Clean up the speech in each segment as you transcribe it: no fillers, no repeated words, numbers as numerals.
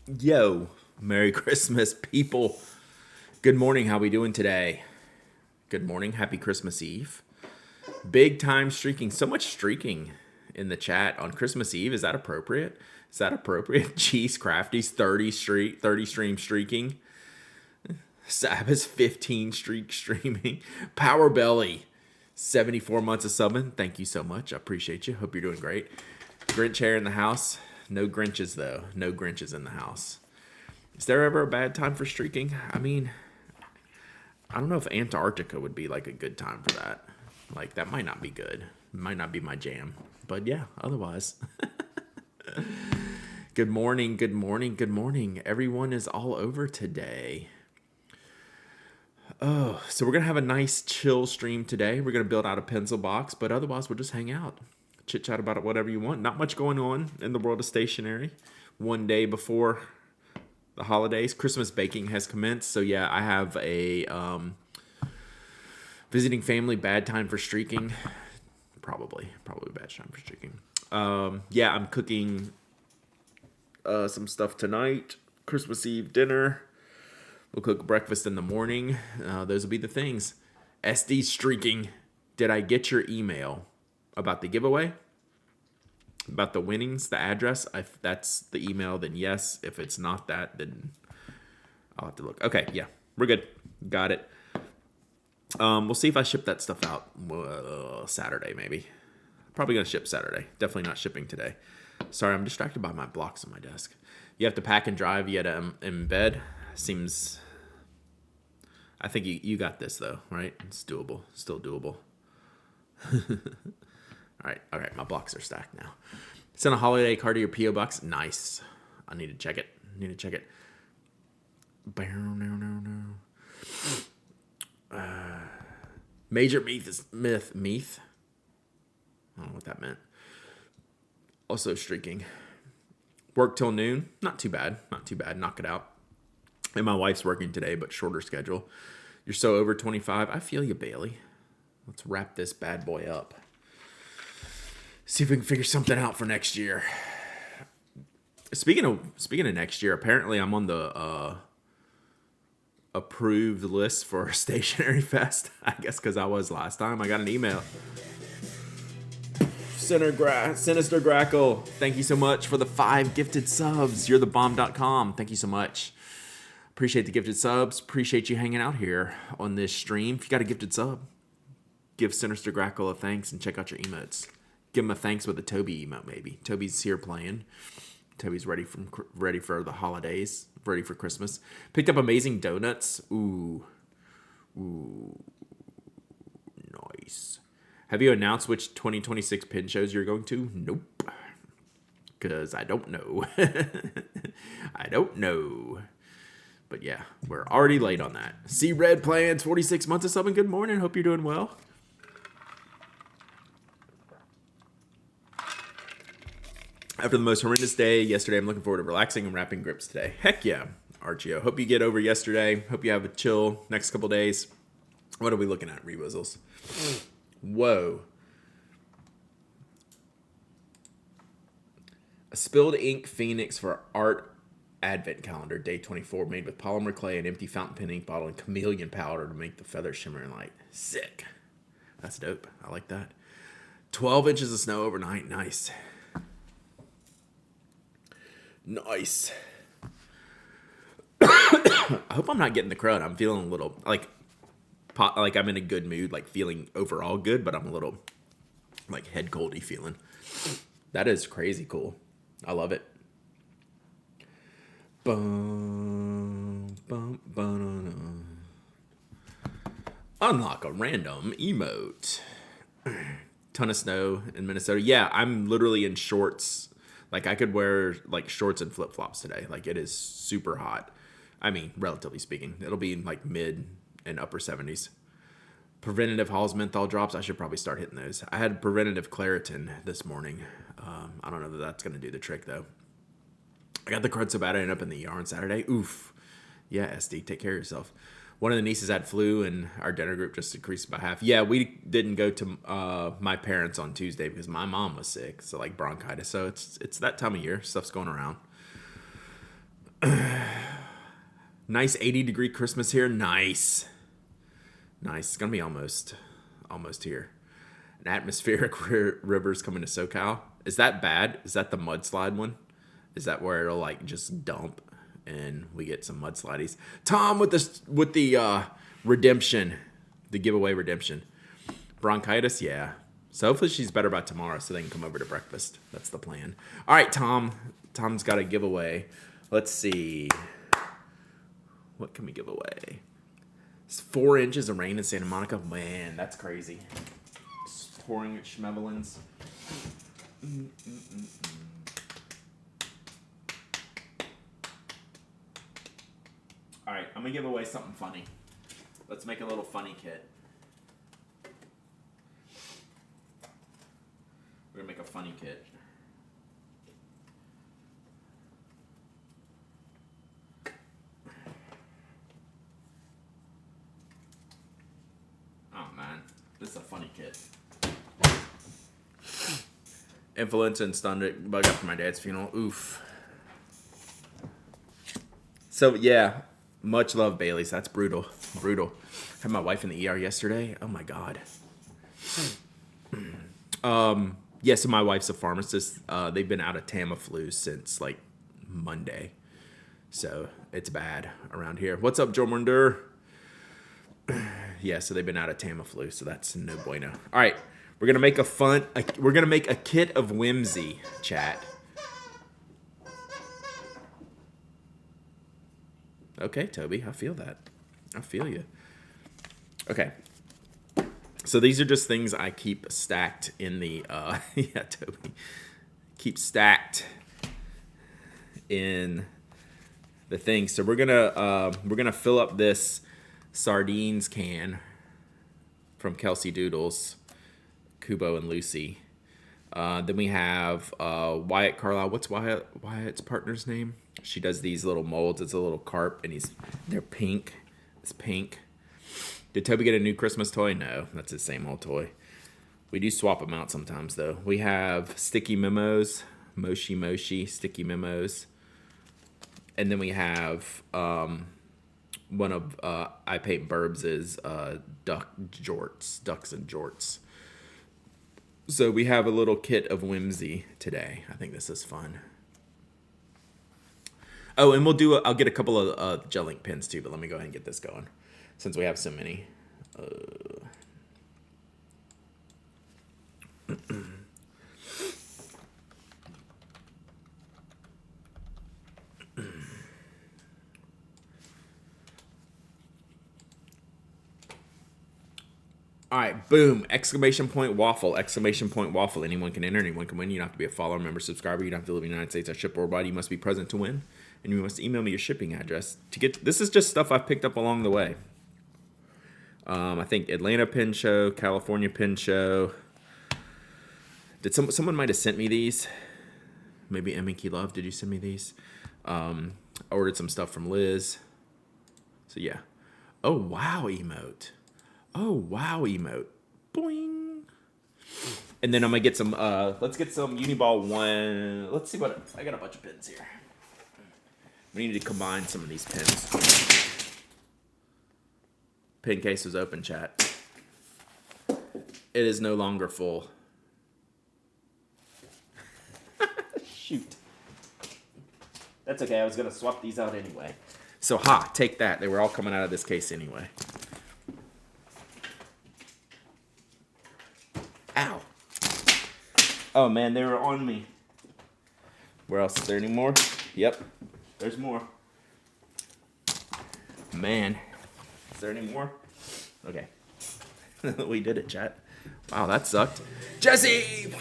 Yo, Merry Christmas, people. Good morning. How we doing today? Good morning. Happy Christmas Eve. Big time streaking. So much streaking in the chat on Christmas Eve. Is that appropriate? Is that appropriate? Jeez, Crafty's 30 stream streaking. Sabbath's 15 streak streaming. Power Belly, 74 months of subbing. Thank you so much. I appreciate you. Hope you're doing great. Grinch hair in the house. No Grinches though. No Grinches in the house. Is there ever a bad time for streaking? I mean, I don't know if Antarctica would be like a good time for that. Like, that might not be good. Might not be my jam. But yeah, otherwise. Good morning, good morning, good morning. Everyone is all over today. Oh, so we're going to have a nice chill stream today. We're going to build out a pencil box, but otherwise we'll just hang out. Chit chat about it, whatever you want. Not much going on in the world of stationery. One day before the holidays, Christmas baking has commenced. So yeah, I have a visiting family, bad time for streaking. Probably bad time for streaking. Yeah, I'm cooking some stuff tonight. Christmas Eve dinner. We'll cook breakfast in the morning. Those will be the things. SD streaking. Did I get your email about the giveaway? About the winnings, the address? If that's the email, then yes. If it's not that, then I'll have to look. Okay, yeah, we're good. Got it. We'll see if I ship that stuff out Saturday, maybe. Probably going to ship Saturday. Definitely not shipping today. Sorry, I'm distracted by my blocks on my desk. You have to pack and drive. You had to embed. Seems... I think you got this, though, right? It's doable. Still doable. All right. My blocks are stacked now. Send a holiday card to your P.O. box. Nice. I need to check it. Major Meath. I don't know what that meant. Also streaking. Work till noon. Not too bad. Knock it out. And my wife's working today, but shorter schedule. You're so over 25. I feel you, Bailey. Let's wrap this bad boy up. See if we can figure something out for next year. Speaking of next year, apparently I'm on the approved list for Stationery Fest. I guess because I was last time. I got an email. Sinister Grackle, thank you so much for the 5 gifted subs. You're the bomb.com. Thank you so much. Appreciate the gifted subs. Appreciate you hanging out here on this stream. If you got a gifted sub, give Sinister Grackle a thanks and check out your emotes. Give him a thanks with a Toby emote, maybe. Toby's here playing. Toby's ready for the holidays, ready for Christmas. Picked up amazing donuts. Ooh, nice. Have you announced which 2026 pin shows you're going to? Nope. Because I don't know. But yeah, we're already late on that. See Red Plans, 46 months of subbing. Good morning. Hope you're doing well. After the most horrendous day yesterday, I'm looking forward to relaxing and wrapping grips today. Heck yeah, Archio. Hope you get over yesterday. Hope you have a chill next couple days. What are we looking at, Rewizzles? Whoa. A spilled ink phoenix for art advent calendar, day 24, made with polymer clay, an empty fountain pen ink bottle, and chameleon powder to make the feathers shimmer and light. Sick. That's dope. I like that. 12 inches of snow overnight. Nice. Nice. I hope I'm not getting the crud. I'm feeling a little like I'm in a good mood, like feeling overall good, but I'm a little like head coldy feeling. That is crazy cool. I love it. Unlock a random emote. Ton of snow in Minnesota. Yeah, I'm literally in shorts. Like, I could wear, like, shorts and flip-flops today. Like, it is super hot. I mean, relatively speaking. It'll be in, like, mid and upper 70s. Preventative Halls menthol drops. I should probably start hitting those. I had preventative Claritin this morning. I don't know that that's going to do the trick, though. I got the crud so bad I ended up in the ER on Saturday. Oof. Yeah, SD, take care of yourself. One of the nieces had flu, and our dinner group just decreased by half. Yeah, we didn't go to my parents on Tuesday because my mom was sick, so like bronchitis. So it's that time of year. Stuff's going around. Nice 80-degree Christmas here. Nice. Nice. It's going to be almost here. An atmospheric river's coming to SoCal. Is that bad? Is that the mudslide one? Is that where it'll like just dump and we get some mudslides? Tom with the redemption, the giveaway redemption. Bronchitis, yeah. So hopefully she's better by tomorrow so they can come over to breakfast. That's the plan. All right, Tom. Tom's got a giveaway. Let's see. What can we give away? It's 4 inches of rain in Santa Monica. Man, that's crazy. It's pouring at Schmevelins. All right, I'm going to give away something funny. Let's make a little funny kit. We're going to make a funny kit. Oh, man. This is a funny kit. Influenza and stunned bug after my dad's funeral. Oof. So, yeah. Much love, Bailey's. That's brutal. Brutal. Had my wife in the ER yesterday. Oh, my God. Yeah, so my wife's a pharmacist. They've been out of Tamiflu since, like, Monday. So, it's bad around here. What's up, Joe Munder? Yeah, so they've been out of Tamiflu, so that's no bueno. All right, we're gonna make a kit of whimsy, chat. Okay, Toby, I feel that. I feel you. Okay. So these are just things I keep stacked in the yeah, Toby. Keep stacked in the thing. So we're gonna fill up this sardines can from Kelsey Doodles, Kubo and Lucy. Then we have Wyatt Carlisle. What's Wyatt's partner's name? She does these little molds. It's a little carp, and they're pink. It's pink. Did Toby get a new Christmas toy? No, that's his same old toy. We do swap them out sometimes, though. We have sticky memos, Moshi sticky memos, and then we have one of I Paint Burbs' ducks and jorts. So we have a little kit of whimsy today. I think this is fun. Oh, and I'll get a couple of gel ink pens too, but let me go ahead and get this going since we have so many. All right, boom, exclamation point waffle, exclamation point waffle. Anyone can enter, anyone can win. You don't have to be a follower, member, subscriber. You don't have to live in the United States. I ship worldwide. You must be present to win. And you must email me your shipping address to get. This is just stuff I've picked up along the way. I think Atlanta Pin Show, California Pin Show. Did someone might have sent me these? Maybe Minky Love. Did you send me these? I ordered some stuff from Liz. So yeah. Oh wow, emote. Oh wow, emote. Boing. And then I'm gonna get some. Let's get some Uniball 1. Let's see what I got. A bunch of pins here. We need to combine some of these pins. Pin case is open, chat. It is no longer full. Shoot. That's okay. I was gonna swap these out anyway. So take that. They were all coming out of this case anyway. Ow. Oh man, they were on me. Where else? Is there any more? Yep. There's more. Man. Is there any more? Okay. We did it, chat. Wow, that sucked. Jesse!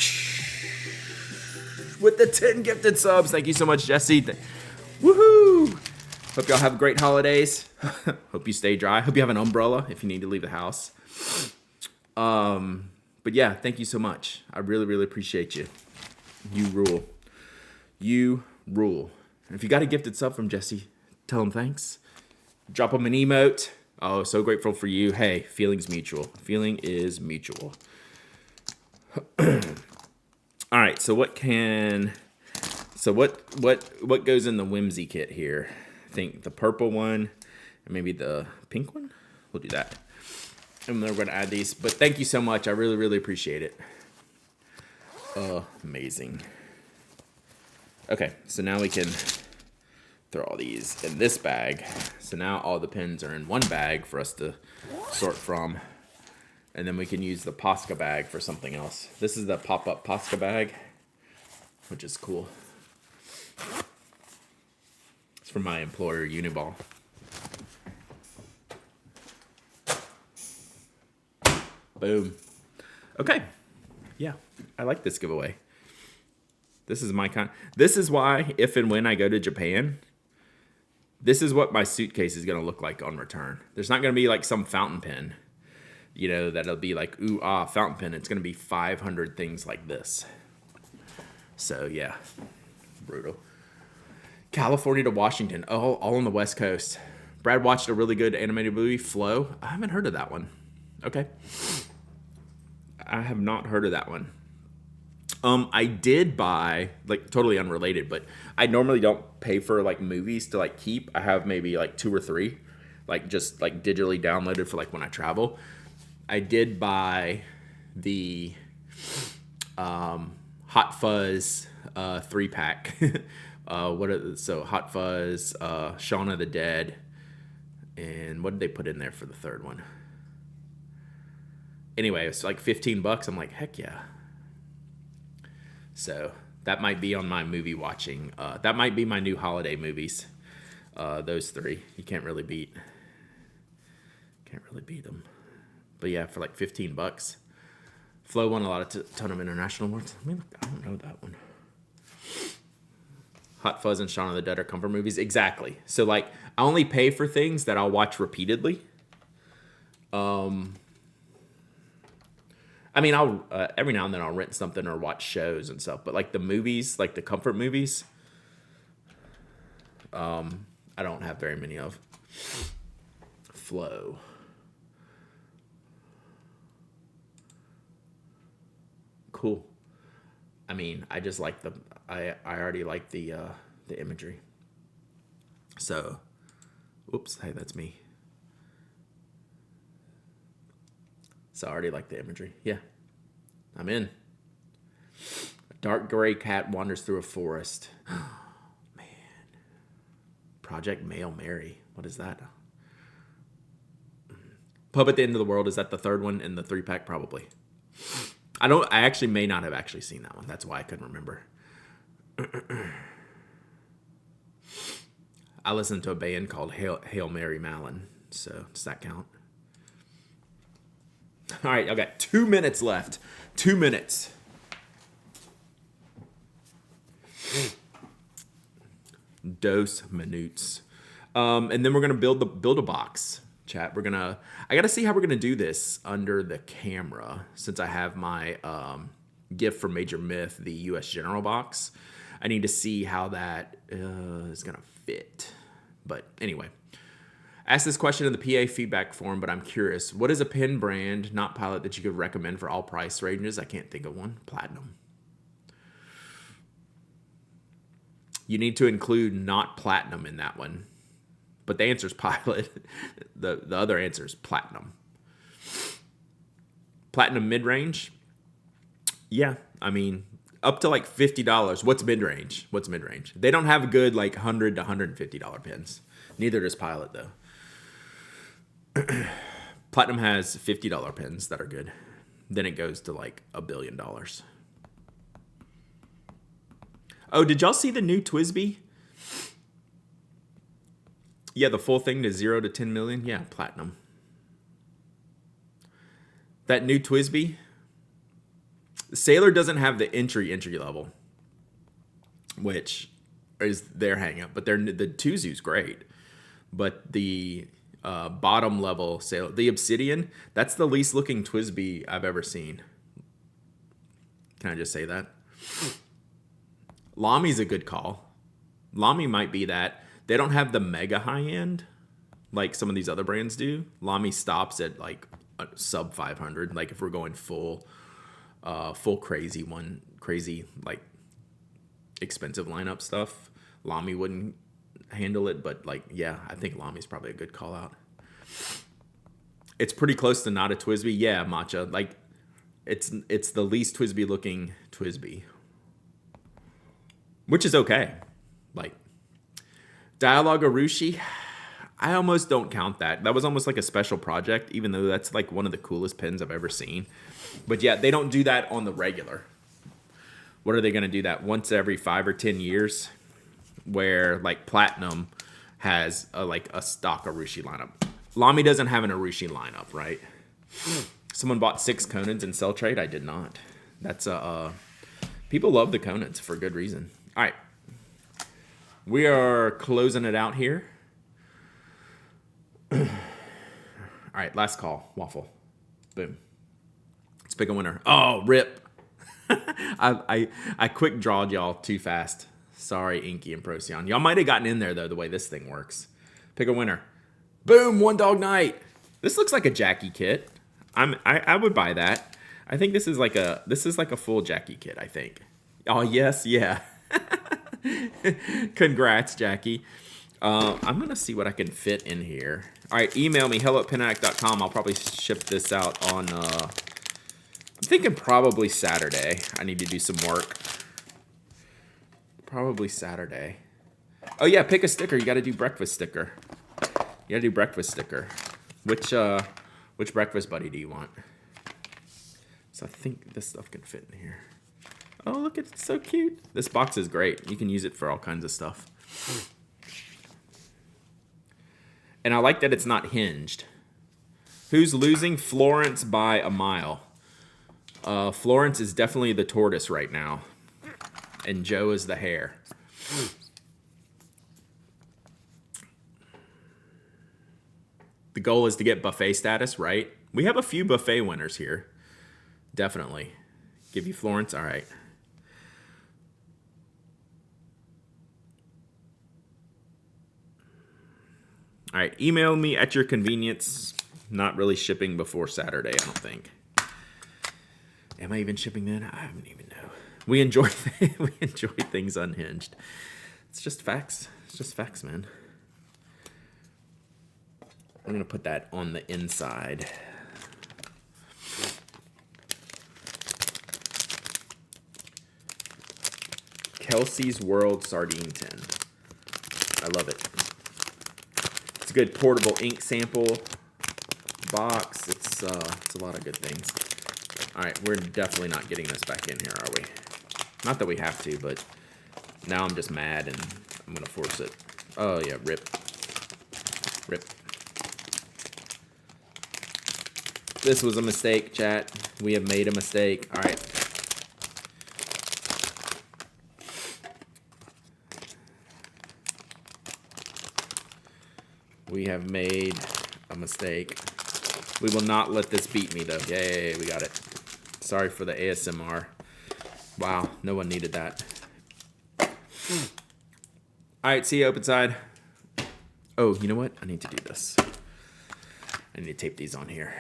With the 10 gifted subs. Thank you so much, Jesse. Woohoo! Hope y'all have great holidays. Hope you stay dry. Hope you have an umbrella if you need to leave the house. But yeah, thank you so much. I really, really appreciate you. You rule. You rule. And if you got a gifted sub from Jesse, tell him thanks. Drop him an emote. Oh, so grateful for you. Hey, feeling's mutual. Feeling is mutual. All right, so what can So what goes in the Whimsy kit here? I think the purple one and maybe the pink one. We'll do that. And then we're gonna add these. But thank you so much. I really, really appreciate it. Amazing. Okay, so now we can throw all these in this bag. So now all the pins are in one bag for us to sort from. And then we can use the Posca bag for something else. This is the pop-up Posca bag, which is cool. It's from my employer, Uniball. Boom. Okay. Yeah, I like this giveaway. This is my kind. This is why, if and when I go to Japan, this is what my suitcase is going to look like on return. There's not going to be like some fountain pen, you know, that'll be like, ooh, ah, fountain pen. It's going to be 500 things like this. So, yeah, brutal. California to Washington, all on the West Coast. Brad watched a really good animated movie, Flow. I haven't heard of that one. Okay. I have not heard of that one. I did buy, like, totally unrelated, but I normally don't pay for, like, movies to, like, keep. I have maybe, like, 2 or 3, like, just, like, digitally downloaded for, like, when I travel. I did buy the Hot Fuzz 3-pack. So Hot Fuzz, Shaun of the Dead, and what did they put in there for the third one? Anyway, it's like $15. I'm like, heck yeah. So that might be on my movie watching. That might be my new holiday movies. Those 3, you can't really beat. Can't really beat them. But yeah, for like $15. Flo won a lot of ton of international awards. I mean, I don't know that one. Hot Fuzz and Shaun of the Dead are comfort movies. Exactly. So like, I only pay for things that I'll watch repeatedly. I mean, I'll every now and then I'll rent something or watch shows and stuff. But like the movies, like the comfort movies, I don't have very many of. Flow. Cool. I mean, I just like I already like the imagery. So, oops, hey, that's me. So I already like the imagery. Yeah, I'm in. A dark gray cat wanders through a forest. Man. Project Male Mary. What is that? Pub at the End of the World. Is that the third one in the 3-pack? Probably. I actually may not have actually seen that one. That's why I couldn't remember. I listened to a band called Hail Mary Mallon. So does that count? All right, I got 2 minutes left. 2 minutes. Dos minutes. And then we're gonna build a box. Chat. I gotta see how we're gonna do this under the camera since I have my gift from Major Myth, the U.S. General box. I need to see how that is gonna fit. But anyway. Ask this question in the PA feedback form, but I'm curious. What is a pen brand, not Pilot, that you could recommend for all price ranges? I can't think of one. Platinum. You need to include not Platinum in that one. But the answer is Pilot. The other answer is Platinum. Platinum mid-range? Yeah, I mean, up to like $50. What's mid-range? They don't have good like $100 to $150 pens. Neither does Pilot, though. Platinum has $50 pens that are good. Then it goes to like $1 billion. Oh, did y'all see the new TWSBI? Yeah, the full thing to 0 to 10 million. Yeah, Platinum. That new TWSBI. Sailor doesn't have the entry level, which is their hang up. But the Tuzu's great. But the bottom level Sailor, the Obsidian, that's the least looking TWSBI I've ever seen. Can I just say that? Lami's a good call. Lamy might be that. They don't have the mega high end like some of these other brands do. Lamy stops at like a sub 500. Like if we're going full crazy like expensive lineup stuff. Lamy wouldn't handle it, but like, yeah, I think Lamy's probably a good call out. It's pretty close to not a Twisby. Yeah, Matcha. Like, it's the least Twisby looking Twisby, which is okay. Like, Dialogue Arushi, I almost don't count that. That was almost like a special project, even though that's like one of the coolest pins I've ever seen. But yeah, they don't do that on the regular. What are they going to do that once every 5 or 10 years? Where like Platinum has a stock Arushi lineup. Lamy doesn't have an Arushi lineup, right? Someone bought 6 Conans in Cell Trade. I did not. That's people love the Conans for good reason. All right, we are closing it out here. All right, last call. Waffle. Boom. Let's pick a winner. Oh, rip. I quick drawed y'all too fast. Sorry, Inky and Procyon. Y'all might have gotten in there, though, the way this thing works. Pick a winner. Boom, One Dog Night. This looks like a Jackie kit. I would buy that. I think this is like a full Jackie kit, I think. Oh, yes, yeah. Congrats, Jackie. I'm going to see what I can fit in here. All right, email me, hello@pinac.com. I'll probably ship this out on, I'm thinking probably Saturday. I need to do some work. Probably Saturday. Oh, yeah, pick a sticker. You got to do breakfast sticker. You got to do breakfast sticker. Which breakfast buddy do you want? So I think this stuff can fit in here. Oh, look, it's so cute. This box is great. You can use it for all kinds of stuff. And I like that it's not hinged. Who's losing? Florence by a mile. Florence is definitely the tortoise right now. And Joe is the hare. The goal is to get buffet status, right? We have a few buffet winners here. Definitely. Give you Florence? All right. All right. Email me at your convenience. Not really shipping before Saturday, I don't think. Am I even shipping then? I don't even know. We enjoy things unhinged. It's just facts. It's just facts, man. I'm going to put that on the inside. Kelsey's World Sardine Tin. I love it. It's a good portable ink sample box. It's a lot of good things. All right, we're definitely not getting this back in here, are we? Not that we have to, but now I'm just mad and I'm going to force it. Oh, yeah, rip. Rip. This was a mistake, chat. We have made a mistake. All right. We have made a mistake. We will not let this beat me, though. Yay, we got it. Sorry for the ASMR. Wow, no one needed that. All right, see you, open side. Oh, you know what? I need to do this. I need to tape these on here.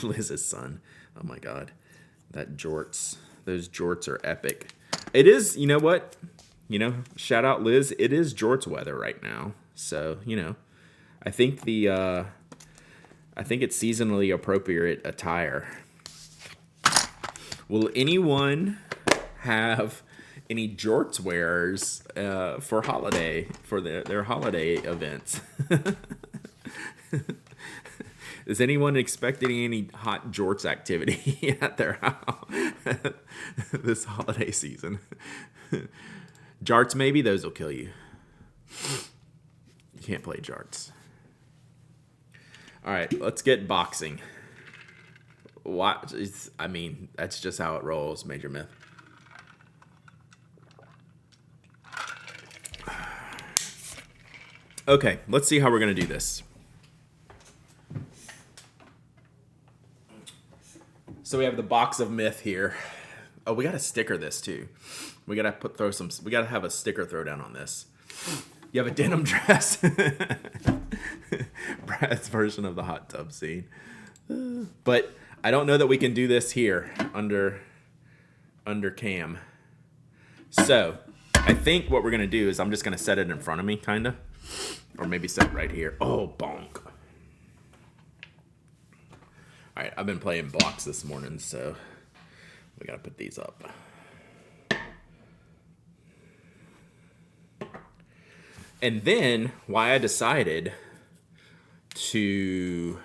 Liz's son. Oh my god. That jorts. Those jorts are epic. It is, you know what? You know, shout out Liz. It is jorts weather right now. So, you know, I think it's seasonally appropriate attire. Will anyone have any jorts wearers for their holiday events? Is anyone expecting any hot jorts activity at their house this holiday season? Jarts, maybe? Those will kill you. You can't play jarts. All right, let's get boxing. What? I mean, that's just how it rolls, Major Myth. Okay, let's see how we're going to do this. So we have the box of myth here. Oh, we got to sticker this too. We got to we got to have a sticker throwdown on this. You have a denim dress. Brad's version of the hot tub scene. But I don't know that we can do this here under cam. So I think what we're going to do is I'm just going to set it in front of me, kind of. Or maybe set it right here. Oh, bonk. All right, I've been playing blocks this morning, so we got to put these up. And then why I decided to...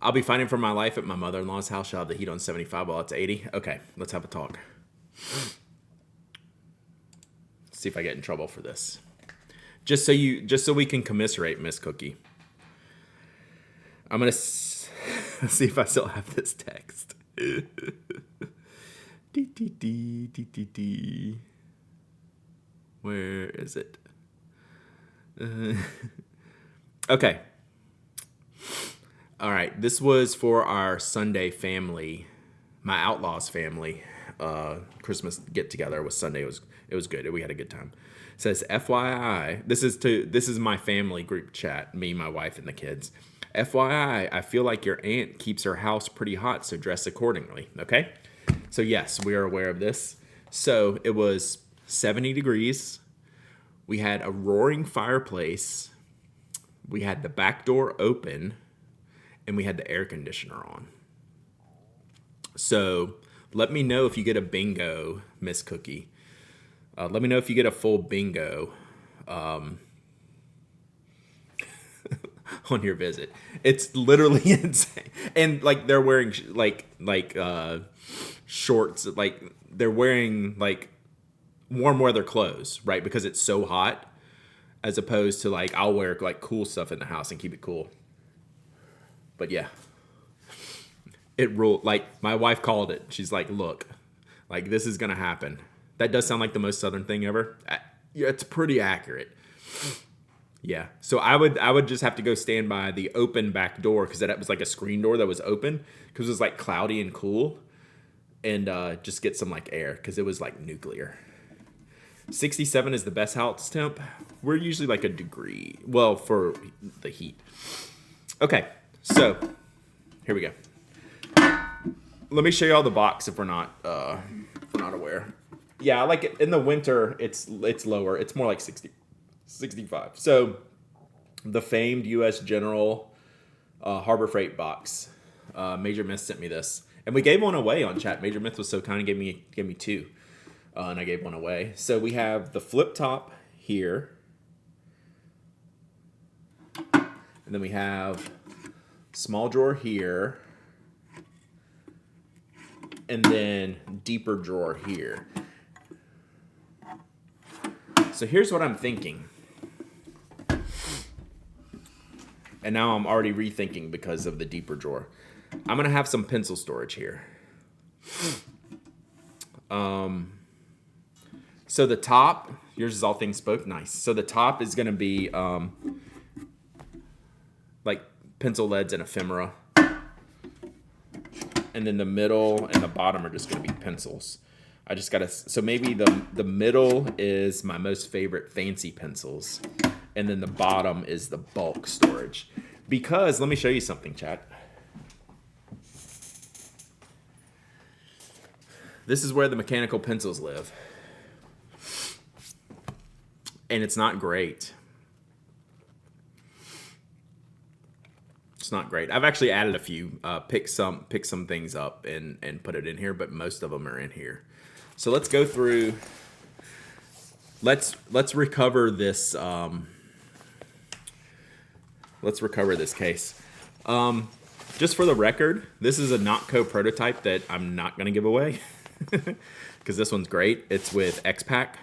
I'll be fighting for my life at my mother-in-law's house. She'll have the heat on 75 while it's 80. Okay, let's have a talk. See if I get in trouble for this. Just so we can commiserate, Miss Cookie. I'm gonna see if I still have this text. Where is it? Okay. All right. This was for our Sunday family, my Outlaws family. Christmas get together was Sunday. It was good. We had a good time. It says FYI. This is my family group chat. Me, my wife, and the kids. FYI, I feel like your aunt keeps her house pretty hot, so dress accordingly. Okay. So yes, we are aware of this. So it was 70 degrees. We had a roaring fireplace. We had the back door open, and we had the air conditioner on. So let me know if you get a bingo, Miss Cookie. Let me know if you get a full bingo on your visit. It's literally insane. And like they're wearing shorts, like they're wearing like warm weather clothes, right? Because it's so hot, as opposed to like I'll wear like cool stuff in the house and keep it cool. But yeah, it ruled. Like my wife called it. She's like, look, like this is gonna happen. That does sound like the most Southern thing ever. Yeah, it's pretty accurate. Yeah. So I would just have to go stand by the open back door because that was like a screen door that was open because it was like cloudy and cool, and just get some like air because it was like nuclear. 67 is the best house temp. We're usually like a degree. Well, for the heat. Okay. So here we go. Let me show you all the box if we're not aware. Yeah, I like it in the winter. It's lower. It's more like 60, 65. So the famed U.S. General Harbor Freight box. Major Myth sent me this, and we gave one away on chat. Major Myth was so kind and gave me two, and I gave one away. So we have the flip top here, and then we have small drawer here, and then deeper drawer here. So here's what I'm thinking. And now I'm already rethinking because of the deeper drawer. I'm going to have some pencil storage here. So the top, yours is all things spoke, nice. So the top is going to be like pencil leads and ephemera. And then the middle and the bottom are just going to be pencils. I just got to, so maybe the middle is my most favorite fancy pencils. And then the bottom is the bulk storage. Because, let me show you something, chat. This is where the mechanical pencils live. And it's not great. It's not great. I've actually added a few, pick some things up and put it in here, but most of them are in here. So let's go through. Let's recover this. Let's recover this case. Just for the record, this is a Notco prototype that I'm not going to give away because this one's great. It's with X-Pack,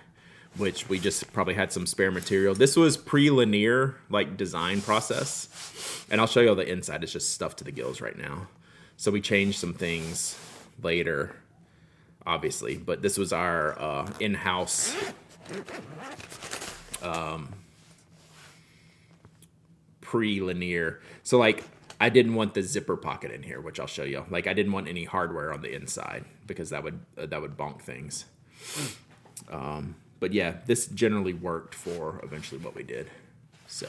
which we just probably had some spare material. This was pre-linear like design process, and I'll show you all the inside. It's just stuff to the gills right now. So we changed some things later, obviously, but this was our in-house pre-linear. So like I didn't want the zipper pocket in here, which I'll show you. Like I didn't want any hardware on the inside because that would bonk things. But yeah, this generally worked for eventually what we did. So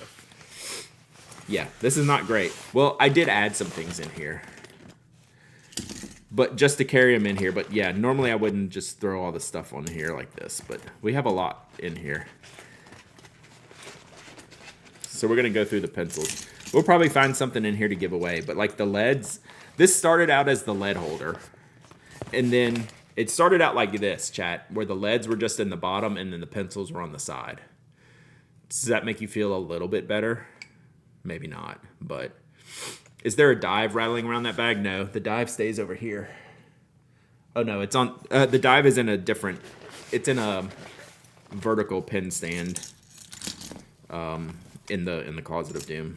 yeah, this is not great. Well, I did add some things in here. but just to carry them in here. But yeah, normally I wouldn't just throw all the stuff on here like this, but we have a lot in here. So we're going to go through the pencils. We'll probably find something in here to give away, but like the leads, this started out as the lead holder. And then it started out like this, chat, where the leads were just in the bottom and then the pencils were on the side. Does that make you feel a little bit better? Maybe not, but is there a dive rattling around that bag? No, the dive stays over here. Oh no, it's on, the dive is in a different, it's in a vertical pen stand in the Closet of Doom.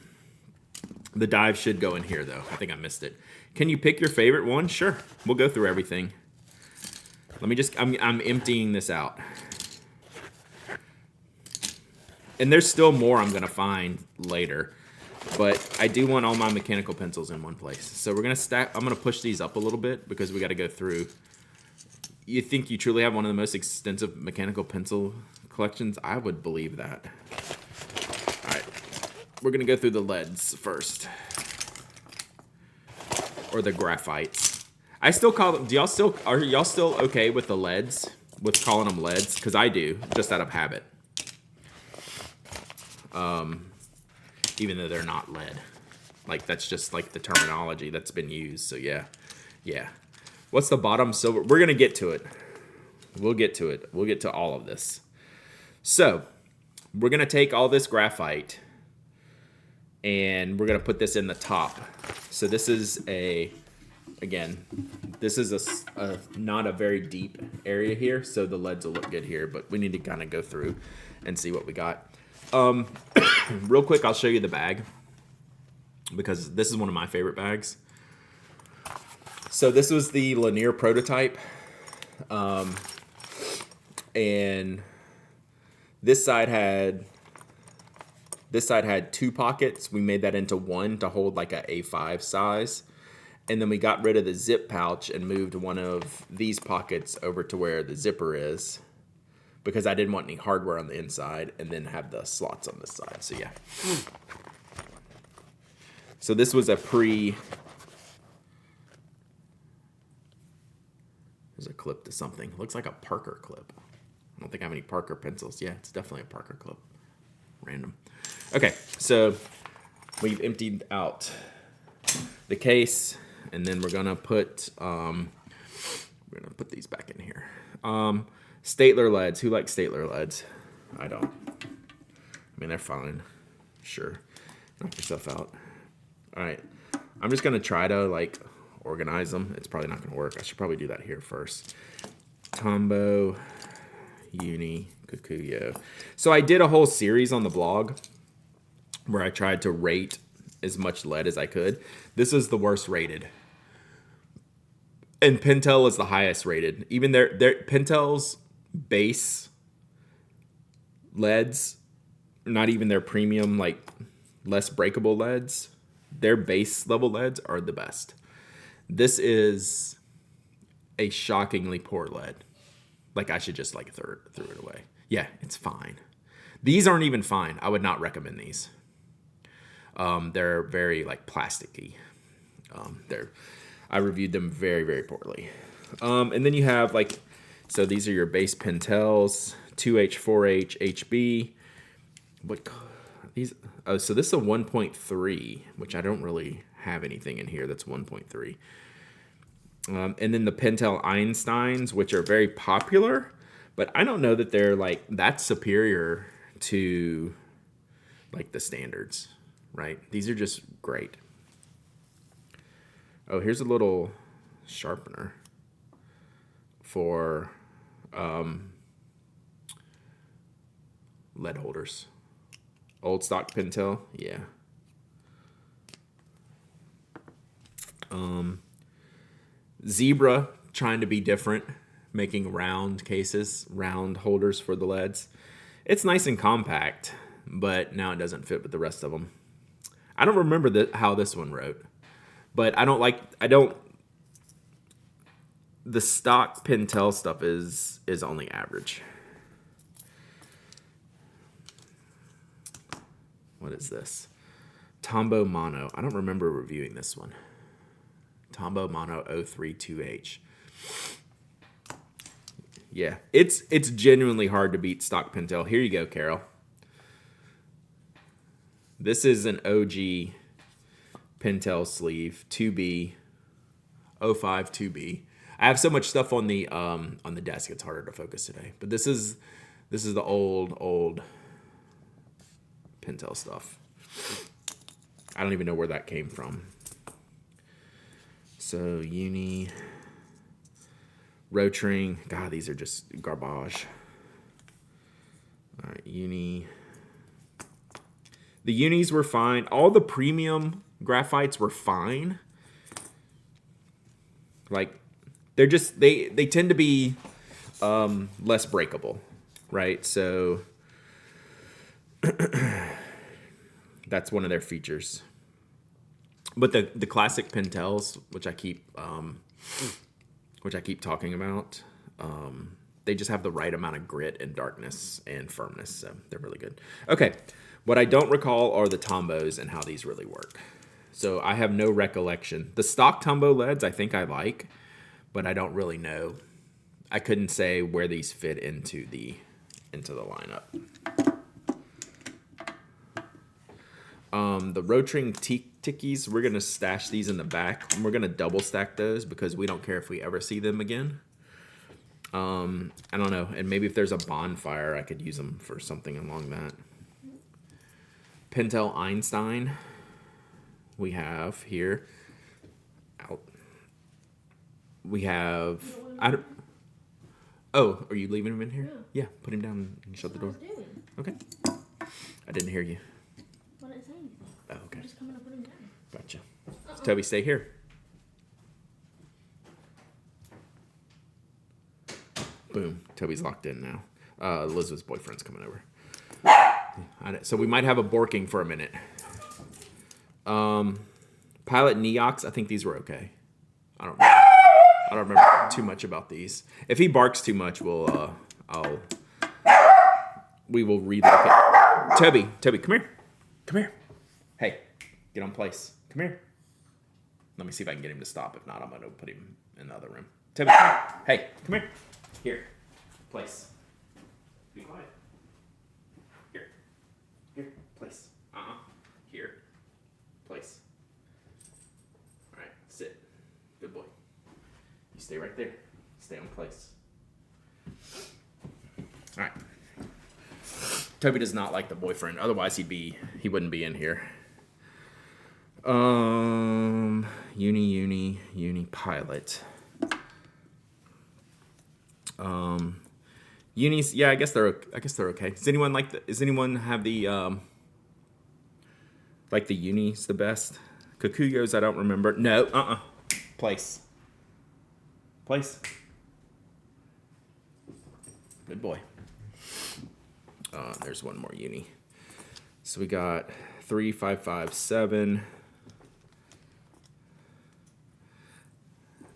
The dive should go in here though. I think I missed it. Can you pick your favorite one? Sure, we'll go through everything. Let me just, I'm emptying this out. And there's still more I'm gonna find later, but I do want all my mechanical pencils in one place. So we're gonna stack, I'm gonna push these up a little bit because we gotta go through. You think you truly have one of the most extensive mechanical pencil collections? I would believe that. All right, we're gonna go through the leads first. Or the graphites. I still call them, are y'all still okay with the leads? With calling them leads? Because I do, just out of habit. Even though they're not lead. Like, that's just like the terminology that's been used. So yeah. Yeah. What's the bottom silver? We're going to get to it. We'll get to it. We'll get to all of this. So, we're going to take all this graphite and we're going to put this in the top. So this is again, this is a not a very deep area here. So the leads will look good here, but we need to kind of go through and see what we got. Real quick, I'll show you the bag because this is one of my favorite bags. So this was the Lanier prototype. And this side had two pockets. We made that into one to hold like a A5 size. And then we got rid of the zip pouch and moved one of these pockets over to where the zipper is because I didn't want any hardware on the inside and then have the slots on this side. So yeah. So this was a there's a clip to something. Looks like a Parker clip. I don't think I have any Parker pencils. Yeah, it's definitely a Parker clip. Random. Okay, so we've emptied out the case, and then we're gonna put these back in here. Statler leads. Who likes Statler leads? I don't. I mean, they're fine. Sure. Knock yourself out. All right. I'm just gonna try to like organize them. It's probably not gonna work. I should probably do that here first. Tombow, Uni, Kikuyo. So I did a whole series on the blog where I tried to rate as much lead as I could. This is the worst rated. And Pentel is the highest rated. Even their Pentel's base leads, not even their premium, like less breakable leads, their base level leads are the best. This is a shockingly poor lead. Like I should just like throw it away. Yeah, it's fine. These aren't even fine. I would not recommend these. They're very like plasticky. I reviewed them very, very poorly. And then you have like, so these are your base Pentels, 2H, 4H, HB. What these? Oh, so this is a 1.3, which I don't really have anything in here that's 1.3. And then the Pentel Einsteins, which are very popular, but I don't know that they're like that superior to like the standards, right? These are just great. Oh, here's a little sharpener for lead holders. Old stock Pentel, yeah. Zebra trying to be different, making round cases, round holders for the leads. It's nice and compact, but now it doesn't fit with the rest of them. I don't remember how this one wrote, but the stock Pentel stuff is only average. What is this? Tombow Mono. I don't remember reviewing this one. Tombow Mono 032H. Yeah, it's genuinely hard to beat stock Pentel. Here you go, Carol. This is an OG Pentel sleeve, 2B, 05 2B. I have so much stuff on the desk, it's harder to focus today. But this is the old Pentel stuff. I don't even know where that came from. So Uni, Rotring. God, these are just garbage. All right, Uni. The Unis were fine. All the premium graphites were fine. Like, they're just, they tend to be less breakable, right? So that's one of their features. But the classic Pentels, which I keep talking about, they just have the right amount of grit and darkness and firmness, so they're really good. Okay, what I don't recall are the Tombows and how these really work. So I have no recollection. The stock Tombow LEDs I think I like, but I don't really know. I couldn't say where these fit into the lineup. The Rotring Tickies, we're gonna stash these in the back, and we're gonna double stack those because we don't care if we ever see them again. I don't know, and maybe if there's a bonfire, I could use them for something along that. Pentel Einstein, we have here. Out. We have. Oh, are you leaving him in here? Yeah, put him down and shut the door. Okay. I didn't hear you. Well, I didn't say anything. Oh, okay. I'm just coming to put him down. Gotcha. Toby, stay here. Boom. Toby's locked in now. Elizabeth's boyfriend's coming over. So we might have a borking for a minute. Pilot Neox, I think these were okay. I don't remember too much about these. If he barks too much, we will relook it. Toby, come here. Come here. Hey, get on place. Come here. Let me see if I can get him to stop. If not, I'm going to put him in the other room. Toby, come here. Hey, come here. Here. Place. Be quiet. Here. Here. Place. Here. Place. All right. Sit. Good boy. You stay right there. Stay on place. All right. Toby does not like the boyfriend. Otherwise, he wouldn't be in here. Uni Pilot. Unis, yeah, I guess they're okay. Does anyone have the like the Unis the best? Kakuyos, I don't remember. No, Place. Good boy. There's one more Uni. So we got 3557.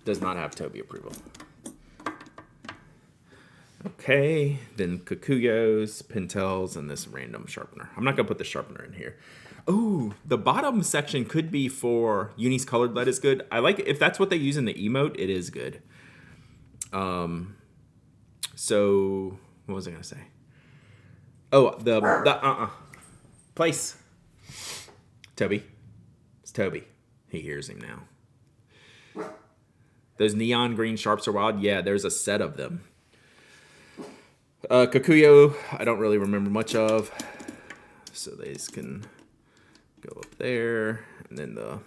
Does not have Toby approval. Okay, then Kakuyos, Pentels, and this random sharpener. I'm not going to put the sharpener in here. Oh, the bottom section could be for Uni's colored lead is good. I like it. If that's what they use in the emote, it is good. So, what was I going to say? Oh, the place. Toby. It's Toby. He hears him now. Those neon green sharps are wild. Yeah, there's a set of them. Kakuyo, I don't really remember much of. So these can go up there. And then the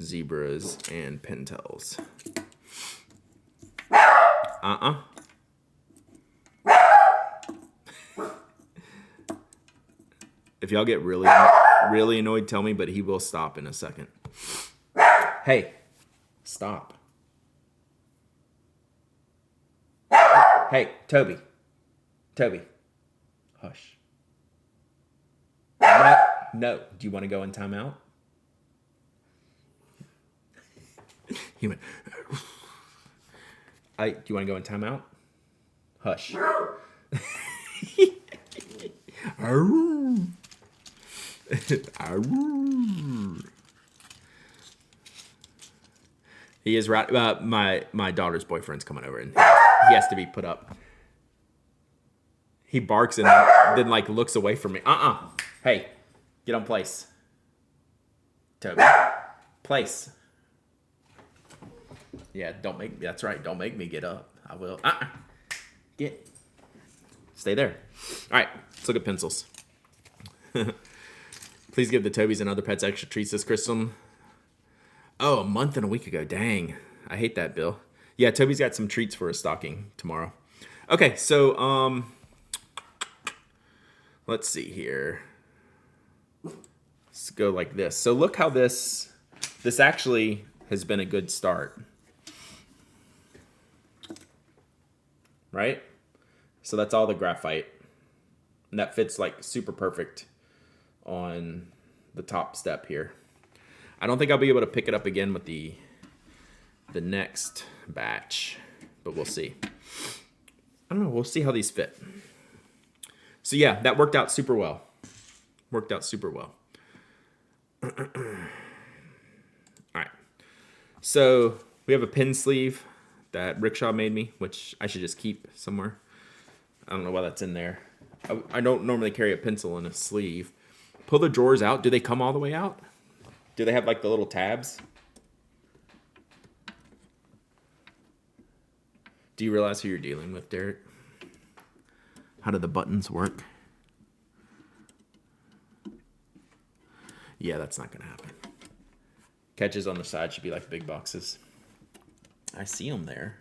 zebras and Pentels. If y'all get really annoyed, tell me, but he will stop in a second. Hey, stop. Hey, Toby. Hush. No. Do you want to go in timeout? He went. Do you want to go in timeout? Hush. He is right. My daughter's boyfriend's coming over, and he has to be put up. He barks and then like looks away from me. Hey, get on place. Toby, place. Yeah, don't make. That's right. Don't make me get up. I will. Get. Stay there. All right. Let's look at pencils. Please give the Tobys and other pets extra treats this Christmas. Oh, a month and a week ago. Dang. I hate that, Bill. Yeah, Toby's got some treats for his stocking tomorrow. Okay, so let's see here. Let's go like this. So look how this actually has been a good start. Right? So that's all the graphite. And that fits like super perfect on the top step here. I don't think I'll be able to pick it up again with the next batch, but we'll see. I don't know. We'll see how these fit. So yeah, that worked out super well. All right. So we have a pin sleeve that Rickshaw made me, which I should just keep somewhere. I don't know why that's in there. I don't normally carry a pencil in a sleeve. Pull the drawers out. Do they come all the way out? Do they have like the little tabs? Do you realize who you're dealing with, Derek? How do the buttons work? Yeah, that's not going to happen. Catches on the side should be like big boxes. I see them there.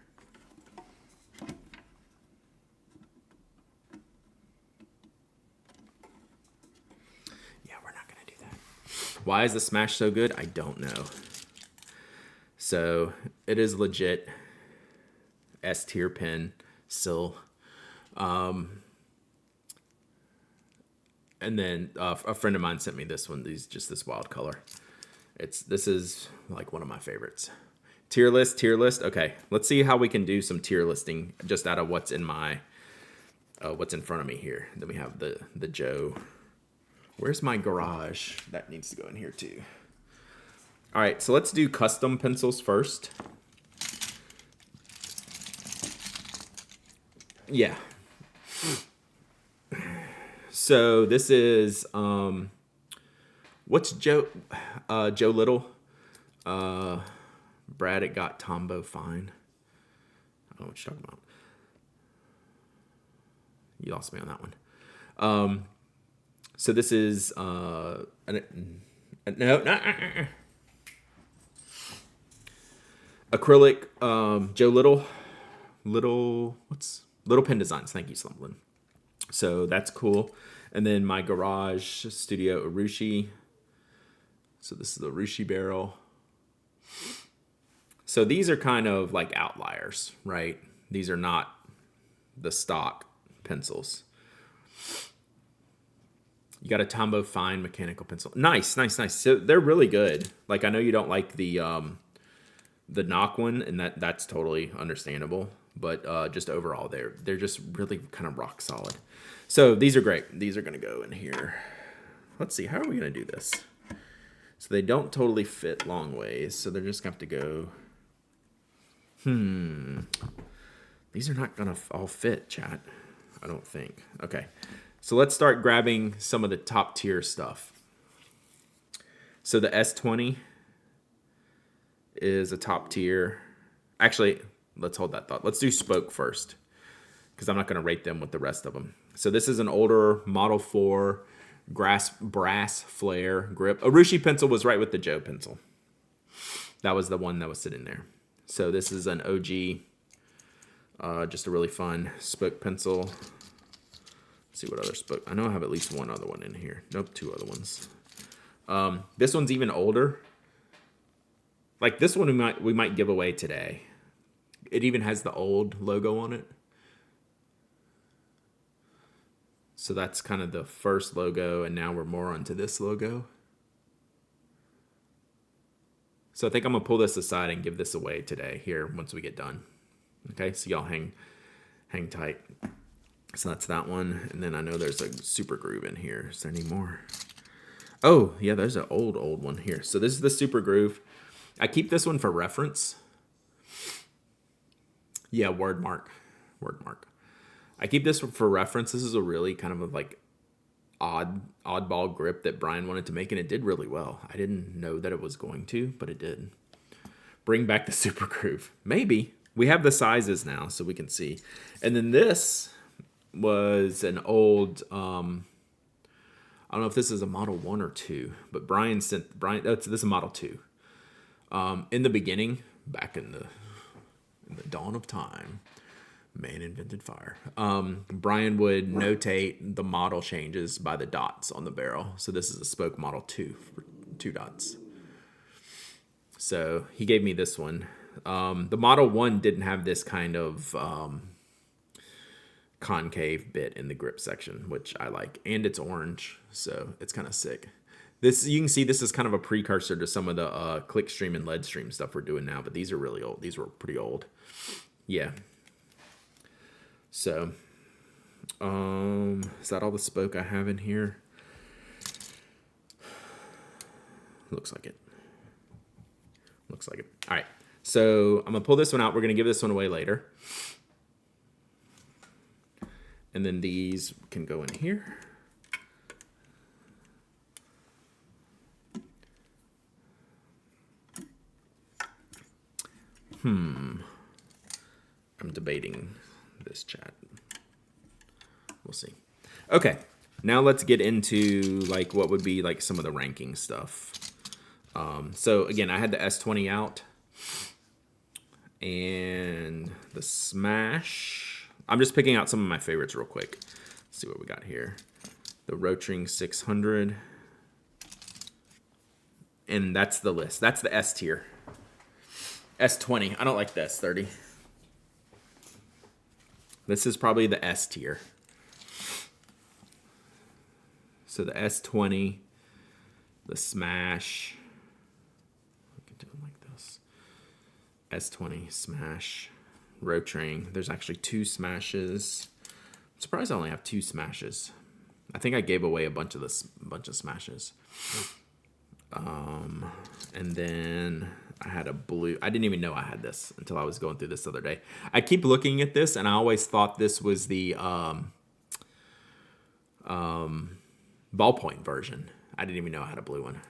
Yeah, we're not going to do that. Why is the Smash so good? I don't know. So it is legit S tier pen still. And then a friend of mine sent me this one. Just this wild color. This is like one of my favorites. Tier list. Okay, let's see how we can do some tier listing just out of what's in my what's in front of me here. Then we have the Joe. Where's my garage? That needs to go in here too. All right, so let's do custom pencils first. Yeah. So this is what's Joe Little? Brad, it got Tombow fine. I don't know what you're talking about. You lost me on that one. So this is acrylic Joe Little Pen Designs. Thank you, Slumlin. So that's cool. And then my garage studio Urushi. So this is the Urushi barrel. So these are kind of like outliers, right? These are not the stock pencils. You got a Tombow fine mechanical pencil. Nice. So they're really good. Like I know you don't like the knock one, and that's totally understandable. But just overall, they're just really kind of rock solid. So these are great. These are going to go in here. Let's see. How are we going to do this? So they don't totally fit long ways. So they're just going to have to go. These are not going to all fit, chat. I don't think. Okay. So let's start grabbing some of the top tier stuff. So the S20 is a top tier. Actually, let's hold that thought. Let's do Spoke first, because I'm not going to rate them with the rest of them. So this is an older Model 4 brass flare grip. Urushi pencil was right with the Joe pencil. That was the one that was sitting there. So this is an OG, just a really fun Spoke pencil. Let's see what other Spoke. I know I have at least one other one in here. Nope, two other ones. This one's even older. Like this one we might give away today. It even has the old logo on it. So that's kind of the first logo, and now we're more onto this logo. So I think I'm going to pull this aside and give this away today here once we get done. Okay, so y'all hang tight. So that's that one. And then I know there's a Super Groove in here. Is there any more? Oh, yeah, there's an old one here. So this is the Super Groove. I keep this one for reference. Yeah, word mark. Word mark. I keep this for reference. This is a really kind of a, like oddball grip that Brian wanted to make, and it did really well. I didn't know that it was going to, but it did. Bring back the super groove. Maybe. We have the sizes now, so we can see. And then this was an old, I don't know if this is a Model 1 or 2, but Brian, this is a Model 2. In the beginning, back in the dawn of time, man invented fire. Brian would notate the model changes by the dots on the barrel. So this is a spoke Model 2 for 2 dots. So he gave me this one. The Model 1 didn't have this kind of concave bit in the grip section, which I like. And it's orange, so it's kind of sick. This, you can see this is kind of a precursor to some of the clickstream and leadstream stuff we're doing now, but these are really old. These were pretty old. Yeah. So, is that all the spoke I have in here? Looks like it. Looks like it. All right. So I'm going to pull this one out. We're going to give this one away later. And then these can go in here. I'm debating this chat. We'll see. Okay. Now let's get into like what would be like some of the ranking stuff. So again, I had the S20 out and the Smash. I'm just picking out some of my favorites real quick. Let's see what we got here. The Rotring 600. And that's the list. That's the S tier. S20. I don't like the S30. This is probably the S tier. So the S20, the Smash. We can do it like this. S20, Smash, Rotring. There's actually 2 Smashes. I'm surprised I only have 2 Smashes. I think I gave away a bunch of Smashes. And then I had a blue. I didn't even know I had this until I was going through this the other day. I keep looking at this, and I always thought this was the ballpoint version. I didn't even know I had a blue one.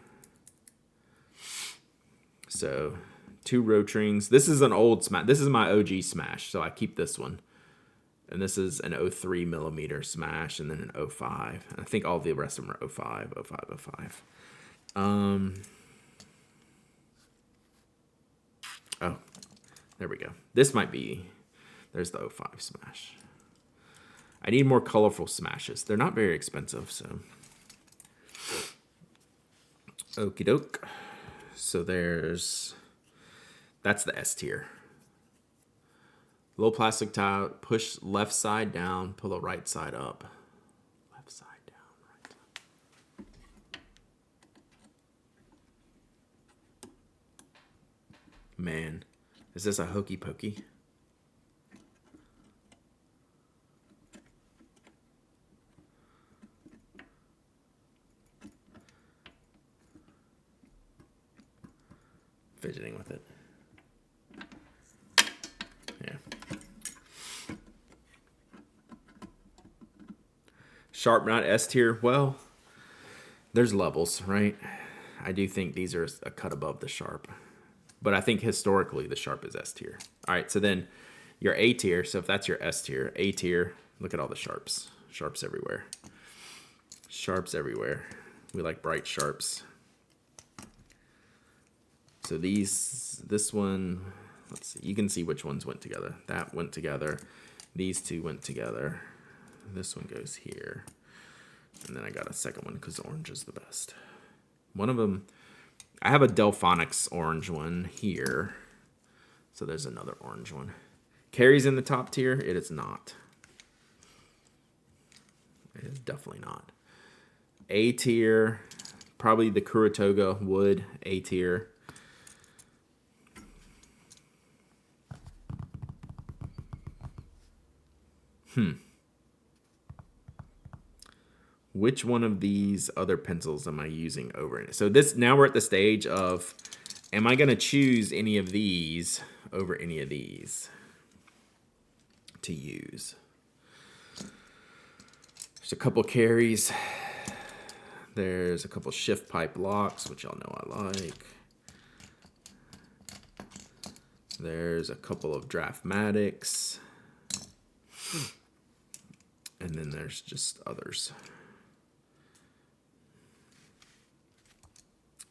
So 2 Rotrings. This is an old Smash. This is my OG Smash, so I keep this one. And this is an 03 millimeter Smash, and then an 05. And I think all the rest of them are 05, 05, 05. Oh, there we go. This might be, there's the 05 Smash. I need more colorful Smashes. They're not very expensive, so. Okie doke. So that's the S tier. Low plastic tile, push left side down, pull the right side up. Left side down, right side. Man, is this a hokey pokey? Fidgeting with it. Yeah. Sharp not S tier. Well, there's levels, right? I do think these are a cut above the sharp. But I think historically the sharp is S tier. All right, so then your A tier. So if that's your S tier, A tier, look at all the sharps. Sharps everywhere. Sharps everywhere. We like bright sharps. So this one, let's see. You can see which ones went together. That went together. These 2 went together. This one goes here. And then I got a second one because orange is the best. One of them, I have a Delphonics orange one here. So there's another orange one. Carries in the top tier? It is not. It is definitely not. A tier, probably the Kuratoga wood, A tier. Which one of these other pencils am I using over it? So now we're at the stage of, am I going to choose any of these over any of these? to use. There's a couple carries. There's a couple shift pipe locks, which y'all know I like. There's a couple of Draftmatics. And then there's just others.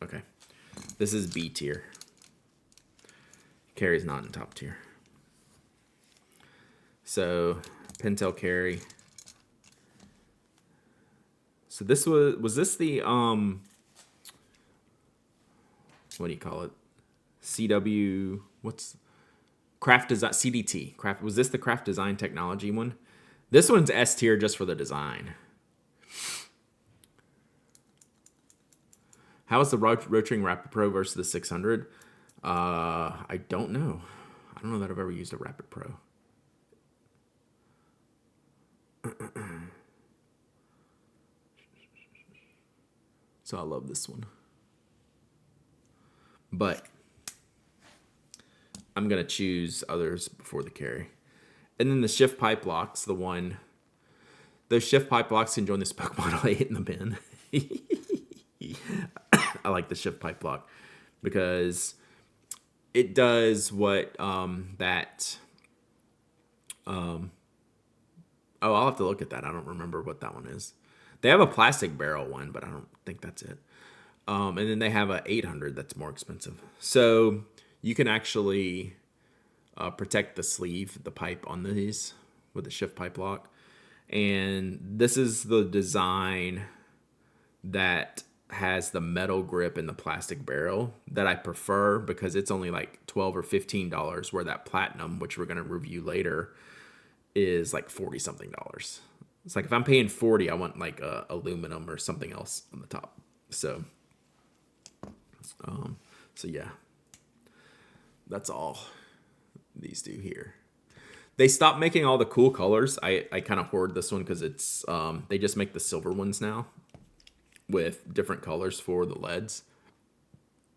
Okay. This is B tier. Carry's not in top tier. So, Pentel carry. So this was this the what do you call it? CW, what's craft design, CDT. Craft, was this the craft design technology one? This one's S tier just for the design. How is the rotating Rapid Pro versus the 600? I don't know. I don't know that I've ever used a Rapid Pro. So I love this one. But I'm going to choose others before the carry. And then the shift pipe locks, those shift pipe locks can join the Spoke Model 8 in the bin. I like the shift pipe lock because it does what oh, I'll have to look at that. I don't remember what that one is. They have a plastic barrel one, but I don't think that's it. And then they have a 800 that's more expensive. So you can actually protect the sleeve, the pipe on these with the shift pipe lock. And this is the design that has the metal grip and the plastic barrel that I prefer because it's only like $12 or $15, where that platinum, which we're going to review later, is like $40 something. It's like if I'm paying $40, I want like aluminum or something else on the top. So yeah, that's all these do here. They stopped making all the cool colors. I kind of hoard this one because it's they just make the silver ones now with different colors for the leads.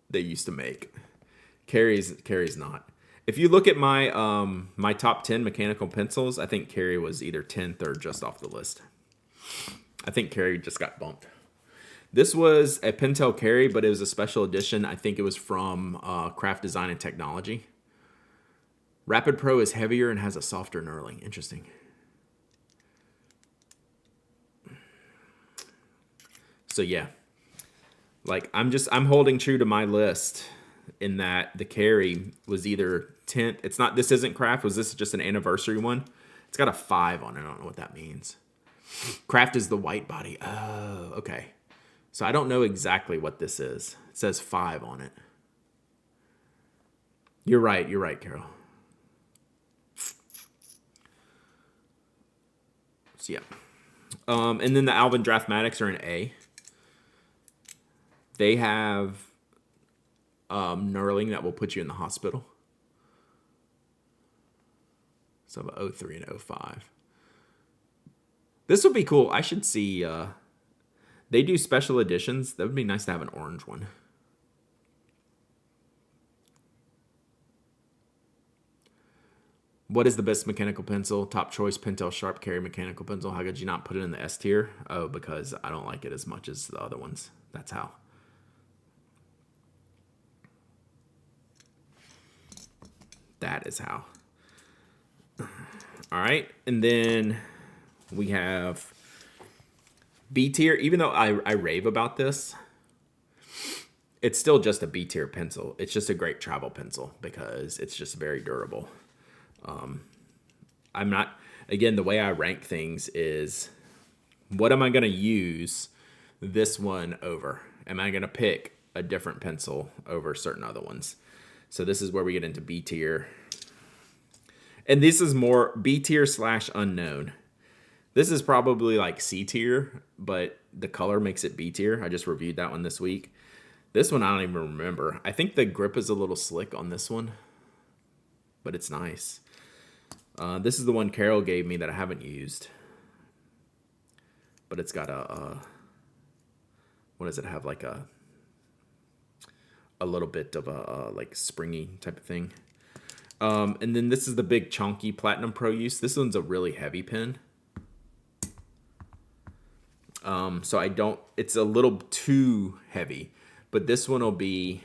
They used to make carries not. If you look at my my top 10 mechanical pencils, I think Carry was either 10th or just off the list. I think Carry just got bumped. This was a Pentel Carry, but it was a special edition. I think it was from Craft Design and Technology. Rapid Pro is heavier and has a softer knurling. Interesting. So yeah, like I'm holding true to my list in that the Carry was either 10th. It's not. This isn't Craft. Was this just an anniversary one? It's got a 5 on it. I don't know what that means. Craft is the white body. Oh, okay. So I don't know exactly what this is. It says 5 on it. You're right. You're right, Carol. So yeah. And then the Alvin Draftmatics are an A. They have knurling that will put you in the hospital. So I have an 03 and 05. This would be cool. I should see. They do special editions. That would be nice to have an orange one. What is the best mechanical pencil? Top choice Pentel Sharp Carry mechanical pencil. How could you not put it in the S tier? Oh, because I don't like it as much as the other ones. That's how. That is how. All right. And then we have B tier. Even though I rave about this, it's still just a B tier pencil. It's just a great travel pencil because it's just very durable. I'm not, again, the way I rank things is what am I going to use this one over? Am I going to pick a different pencil over certain other ones? So this is where we get into B tier. And this is more B tier / unknown. This is probably like C tier, but the color makes it B tier. I just reviewed that one this week. This one I don't even remember. I think the grip is a little slick on this one, but it's nice. This is the one Carol gave me that I haven't used. But it's got a what does it have? Like a little bit of a like springy type of thing. And then this is the big chunky Platinum Pro use. This one's a really heavy pen. So I don't, it's a little too heavy, but this one will be,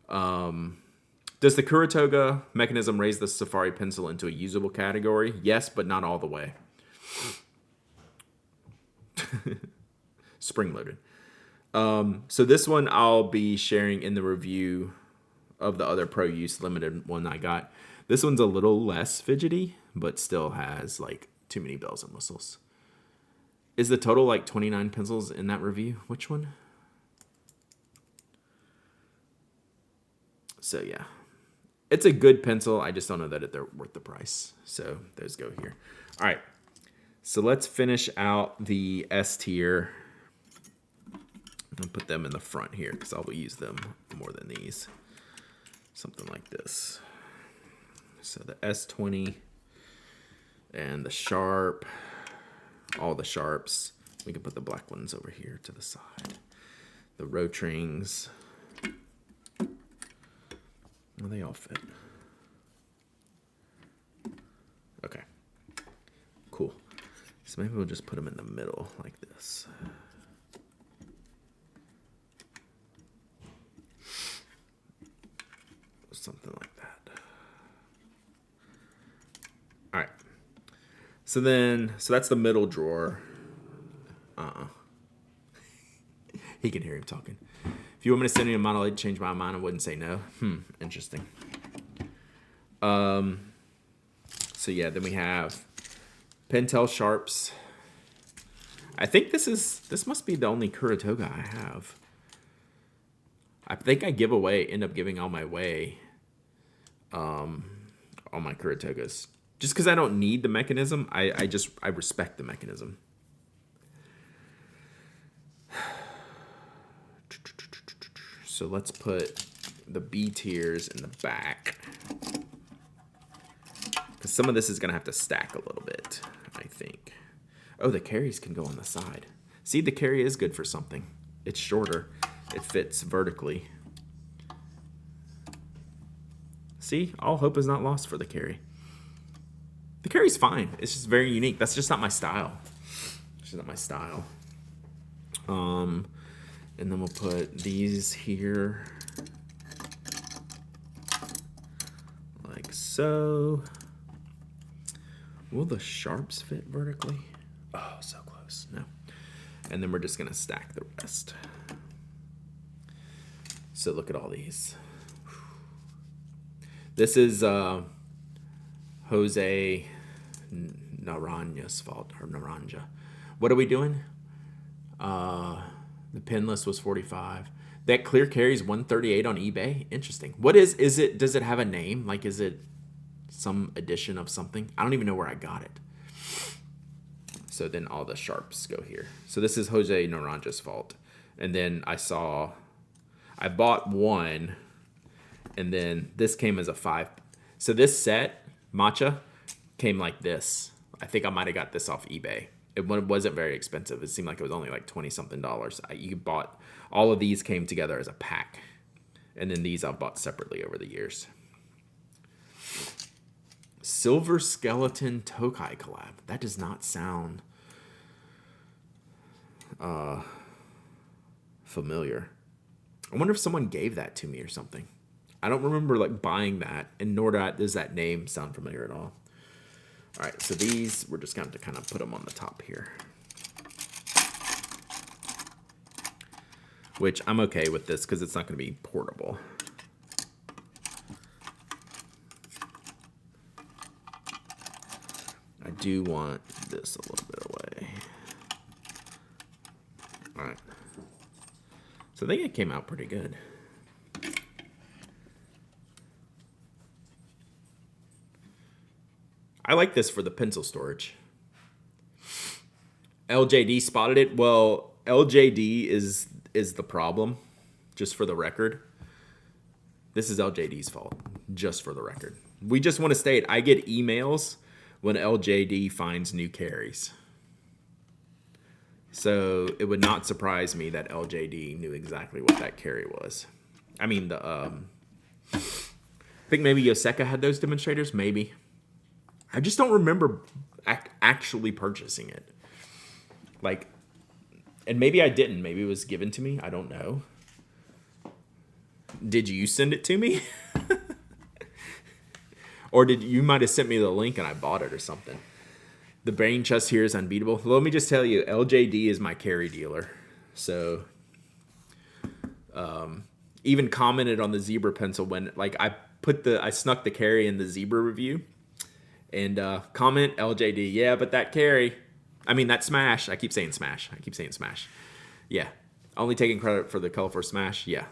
does the Kuratoga mechanism raise the Safari pencil into a usable category? Yes, but not all the way. Spring loaded. So this one I'll be sharing in the review of the other Pro Use limited one I got. This one's a little less fidgety, but still has like too many bells and whistles. Is the total like 29 pencils in that review? Which one? So yeah, it's a good pencil. I just don't know that they're worth the price. So those go here. All right. So let's finish out the S tier. I'm gonna put them in the front here because I'll use them more than these. Something like this. So the S20 and the Sharp, all the Sharps. We can put the black ones over here to the side. The Rotrings. Well, they all fit. Okay. Cool. So maybe we'll just put them in the middle like this. Something like that. All right. So that's the middle drawer. He can hear him talking. If you want me to send you a model, I'd change my mind. I wouldn't say no. Interesting. So yeah, then we have Pentel Sharps. I think this must be the only Kuratoga I have. I think I end up giving all my way, all my Kuratogas. Just because I don't need the mechanism, I respect the mechanism. So let's put the B tiers in the back. Because some of this is going to have to stack a little bit, I think. Oh, the carries can go on the side. See, the carry is good for something. It's shorter. It fits vertically. See, all hope is not lost for the carry. The carry's fine. It's just very unique. That's just not my style. It's just not my style. And then we'll put these here. Like so. Will the Sharps fit vertically? Oh, so close. No. And then we're just going to stack the rest. So look at all these. This is Jose Naranja's fault, or Naranja. What are we doing? The pin list was 45. That clear carries 138 on eBay. Interesting. What is it? Does it have a name? Like, is it some edition of something? I don't even know where I got it. So then all the Sharps go here. So this is Jose Naranja's fault. And then I bought one, and then this came as a 5. So this set, Matcha, came like this. I think I might have got this off eBay. It wasn't very expensive. It seemed like it was only like $20-something. You bought, all of these came together as a pack. And then these I've bought separately over the years. Silver Skeleton Tokai collab. That does not sound familiar. I wonder if someone gave that to me or something. I don't remember like buying that, and nor does that name sound familiar at all. All right, so these, we're just going to kind of put them on the top here. Which I'm okay with this because it's not going to be portable. I do want this a little bit away. All right. So I think it came out pretty good. I like this for the pencil storage. LJD spotted it. Well, LJD is the problem, just for the record. This is LJD's fault, just for the record. We just want to state, I get emails when LJD finds new carries. So it would not surprise me that LJD knew exactly what that carry was. I mean, I think maybe Yoseka had those demonstrators. Maybe. I just don't remember actually purchasing it. Like, and maybe I didn't. Maybe it was given to me. I don't know. Did you send it to me? Or did you might have sent me the link and I bought it or something? The brain chest here is unbeatable. Let me just tell you, LJD is my carry dealer. So, even commented on the zebra pencil when like I snuck the carry in the zebra review, and comment LJD. Yeah, but that carry, I mean that smash. I keep saying smash. Yeah, only taking credit for the colorful smash. Yeah.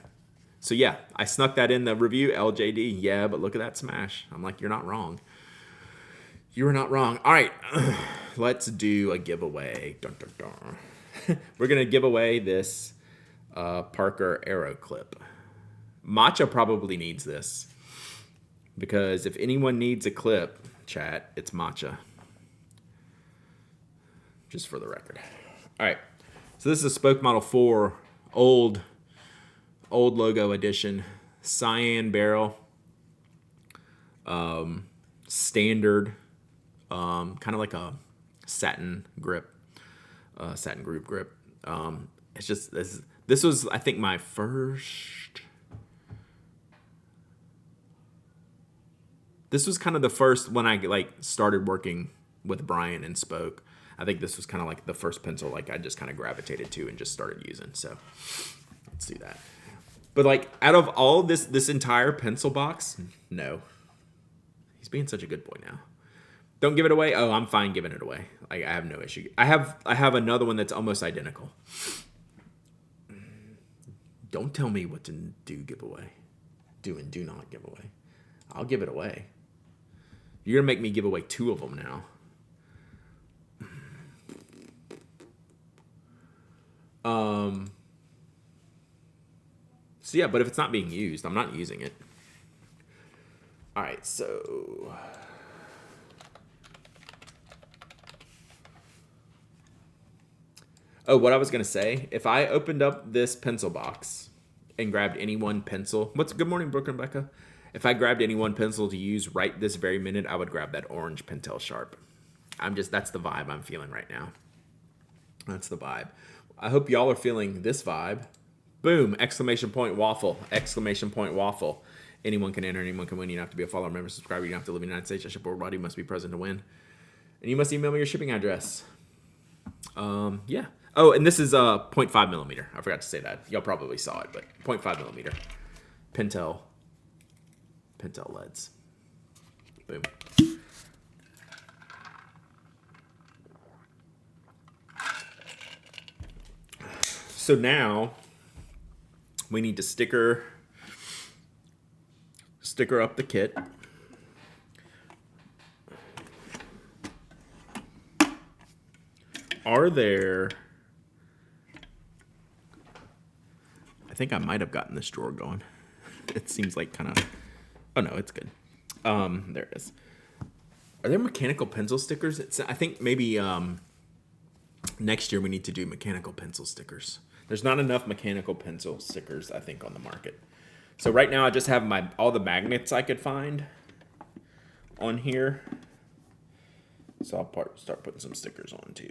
So yeah, I snuck that in the review, LJD. Yeah, but look at that smash. I'm like, you're not wrong. You are not wrong. All right, let's do a giveaway. Dun, dun, dun. We're gonna give away this Parker Arrow clip. Matcha probably needs this because if anyone needs a clip, chat, it's Matcha. Just for the record. All right, so this is a Spoke Model 4 old logo edition, cyan barrel, standard, kind of like a satin grip, satin groove grip. It's just this was I think my first. This was kind of the first when I like started working with Brian and Spoke. I think this was kind of like the first pencil like I just kind of gravitated to and just started using. So let's do that. But like out of all this entire pencil box, no. He's being such a good boy now. Don't give it away. Oh, I'm fine giving it away. I have no issue. I have another one that's almost identical. Don't tell me what to give away. Do and do not give away. I'll give it away. You're gonna make me give away 2 of them now. So yeah, but if it's not being used, I'm not using it. All right, so oh, what I was gonna say, if I opened up this pencil box and grabbed any one pencil, good morning, Brooke and Becca. If I grabbed any one pencil to use right this very minute, I would grab that orange Pentel Sharp. That's the vibe I'm feeling right now. That's the vibe. I hope y'all are feeling this vibe. Boom! Exclamation point waffle! Exclamation point waffle! Anyone can enter. Anyone can win. You don't have to be a follower, member, subscriber. You don't have to live in the United States. I ship worldwide. You must be present to win. And you must email me your shipping address. Yeah. Oh, and this is 0.5 millimeter. I forgot to say that. Y'all probably saw it, but 0.5 millimeter. Pentel LEDs. Boom. So now we need to sticker up the kit. Are there... I think I might have gotten this drawer going. It seems like kind of... Oh, no, it's good. There it is. Are there mechanical pencil stickers? I think maybe next year we need to do mechanical pencil stickers. There's not enough mechanical pencil stickers, I think, on the market. So right now I just have all the magnets I could find on here. So I'll start putting some stickers on too.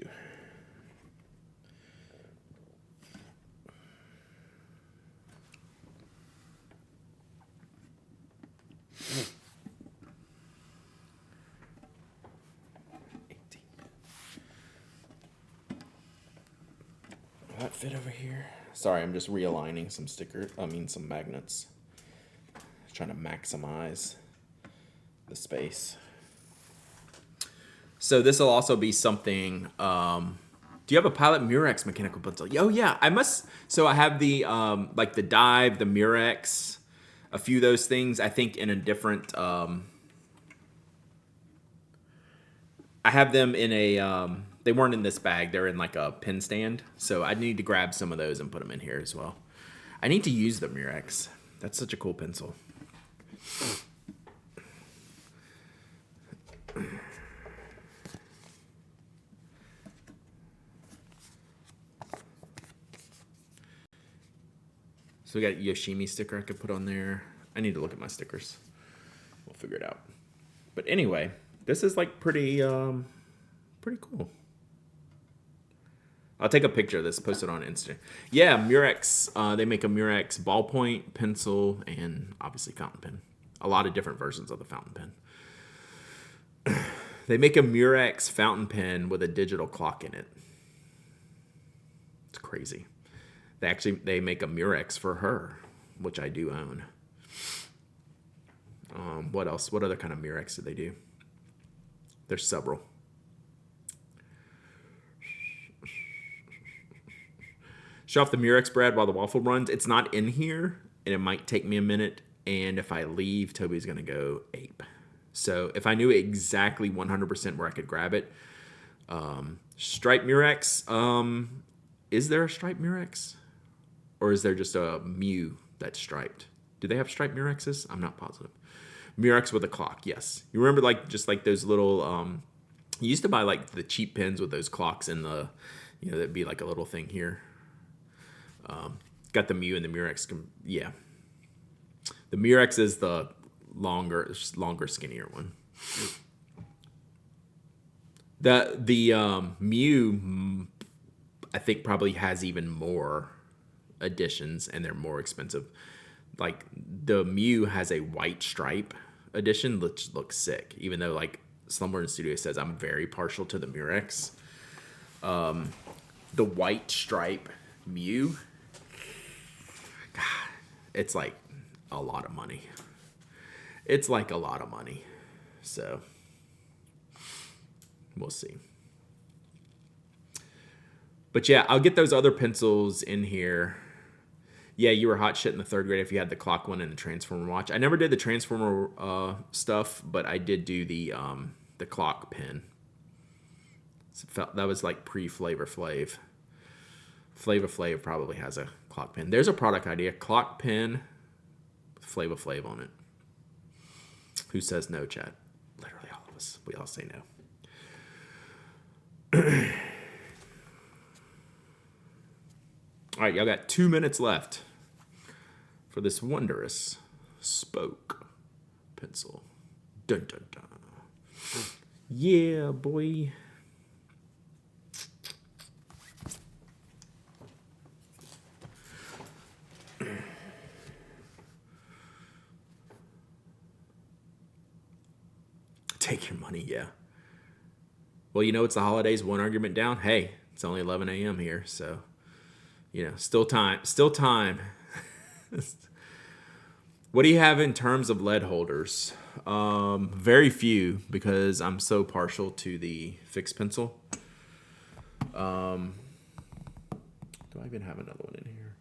Will that fit over here? Sorry, I'm just realigning some magnets. Trying to maximize the space. So this will also be something. Do you have a Pilot Murex mechanical pencil? Oh yeah, I must. So I have the like the Dive, the Murex, a few of those things. I think in a different. I have them in a. They weren't in this bag. They're in like a pen stand. So I need to grab some of those and put them in here as well. I need to use the Murex. That's such a cool pencil. So we got a Yoshimi sticker I could put on there. I need to look at my stickers. We'll figure it out. But anyway, this is like pretty cool. I'll take a picture of this, post it on Instagram. Yeah, Murex. They make a Murex ballpoint, pencil, and obviously fountain pen. A lot of different versions of the fountain pen. They make a Murex fountain pen with a digital clock in it. It's crazy. They make a Murex for her, which I do own. What else? What other kind of Murex do they do? There's several. Show off the Murex bread while the waffle runs. It's not in here, and it might take me a minute. And if I leave, Toby's going to go ape. So if I knew exactly 100% where I could grab it, striped Murex. Is there a striped Murex? Or is there just a Mew that's striped? Do they have striped Murexes? I'm not positive. Murex with a clock, yes. You remember just like those little, you used to buy like the cheap pens with those clocks in the, that'd be like a little thing here. Got the Mew and the Murex, yeah. The Murex is the longer, skinnier one. The Mew, I think probably has even more editions, and they're more expensive. Like the Mew has a white stripe edition, which looks sick. Even though like Slumber in the Studio says I'm very partial to the Murex. The white stripe Mew, God, it's like a lot of money. It's like a lot of money. So we'll see. But yeah, I'll get those other pencils in here. Yeah, you were hot shit in the third grade if you had the clock one and the Transformer watch. I never did the Transformer stuff, but I did do the clock pen. That was like pre-Flavor Flav. Flavor Flav probably has a clock pen. There's a product idea. Clock pen with Flavor Flav on it. Who says no, chat? Literally all of us. We all say no. All right, y'all got 2 minutes left for this wondrous spoke pencil. Dun, dun, dun. Yeah, boy. Take your money, yeah. Well, it's the holidays, one argument down. Hey, it's only 11 a.m. here, so, still time. Still time. What do you have in terms of lead holders? Very few, because I'm so partial to the fixed pencil. Do I even have another one in here?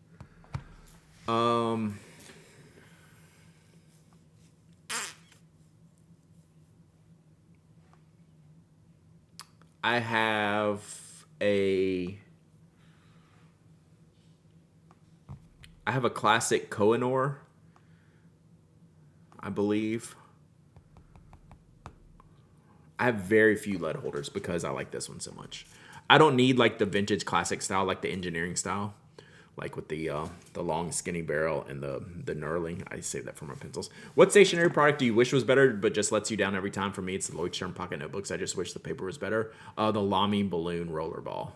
I have a classic Kohinoor, I believe. I have very few lead holders because I like this one so much. I don't need like the vintage classic style, like the engineering style, like with the long skinny barrel and the knurling. I save that for my pencils. What stationery product do you wish was better but just lets you down every time? For me, it's the Leuchtturm Pocket Notebooks. I just wish the paper was better. The Lamy Balloon Rollerball.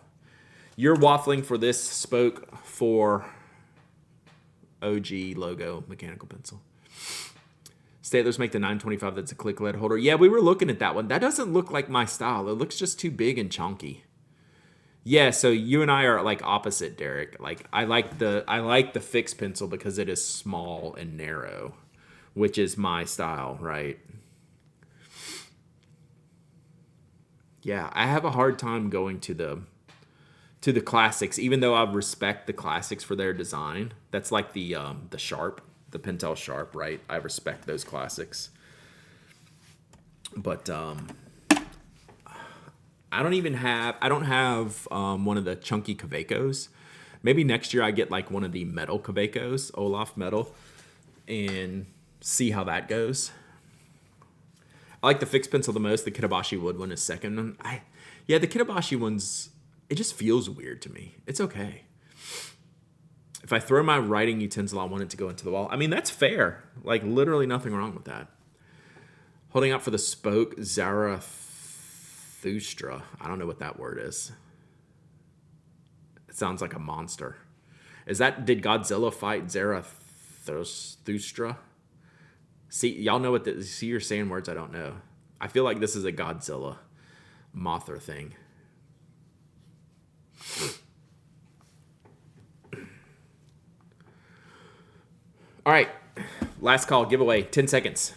You're waffling for this spoke for OG logo mechanical pencil. Staedtlers make the 925 that's a click lead holder. Yeah, we were looking at that one. That doesn't look like my style. It looks just too big and chunky. Yeah, so you and I are like opposite, Derek. Like I like the fixed pencil because it is small and narrow, which is my style, right? Yeah, I have a hard time going to the classics, even though I respect the classics for their design. That's like the Sharp, the Pentel Sharp, right? I respect those classics. But I don't have one of the chunky Kavekos. Maybe next year I get like one of the metal Kavekos, Olaf metal, and see how that goes. I like the fixed pencil the most. The Kitabashi wood one is second. The Kitabashi one's, it just feels weird to me. It's okay. If I throw my writing utensil, I want it to go into the wall. I mean, that's fair. Like literally nothing wrong with that. Holding out for the spoke, Zarathustra. I don't know what that word is. It sounds like a monster. Did Godzilla fight Zarathustra? See, y'all know see, you're saying words I don't know. I feel like this is a Godzilla Mothra thing. All right, last call, giveaway, 10 seconds.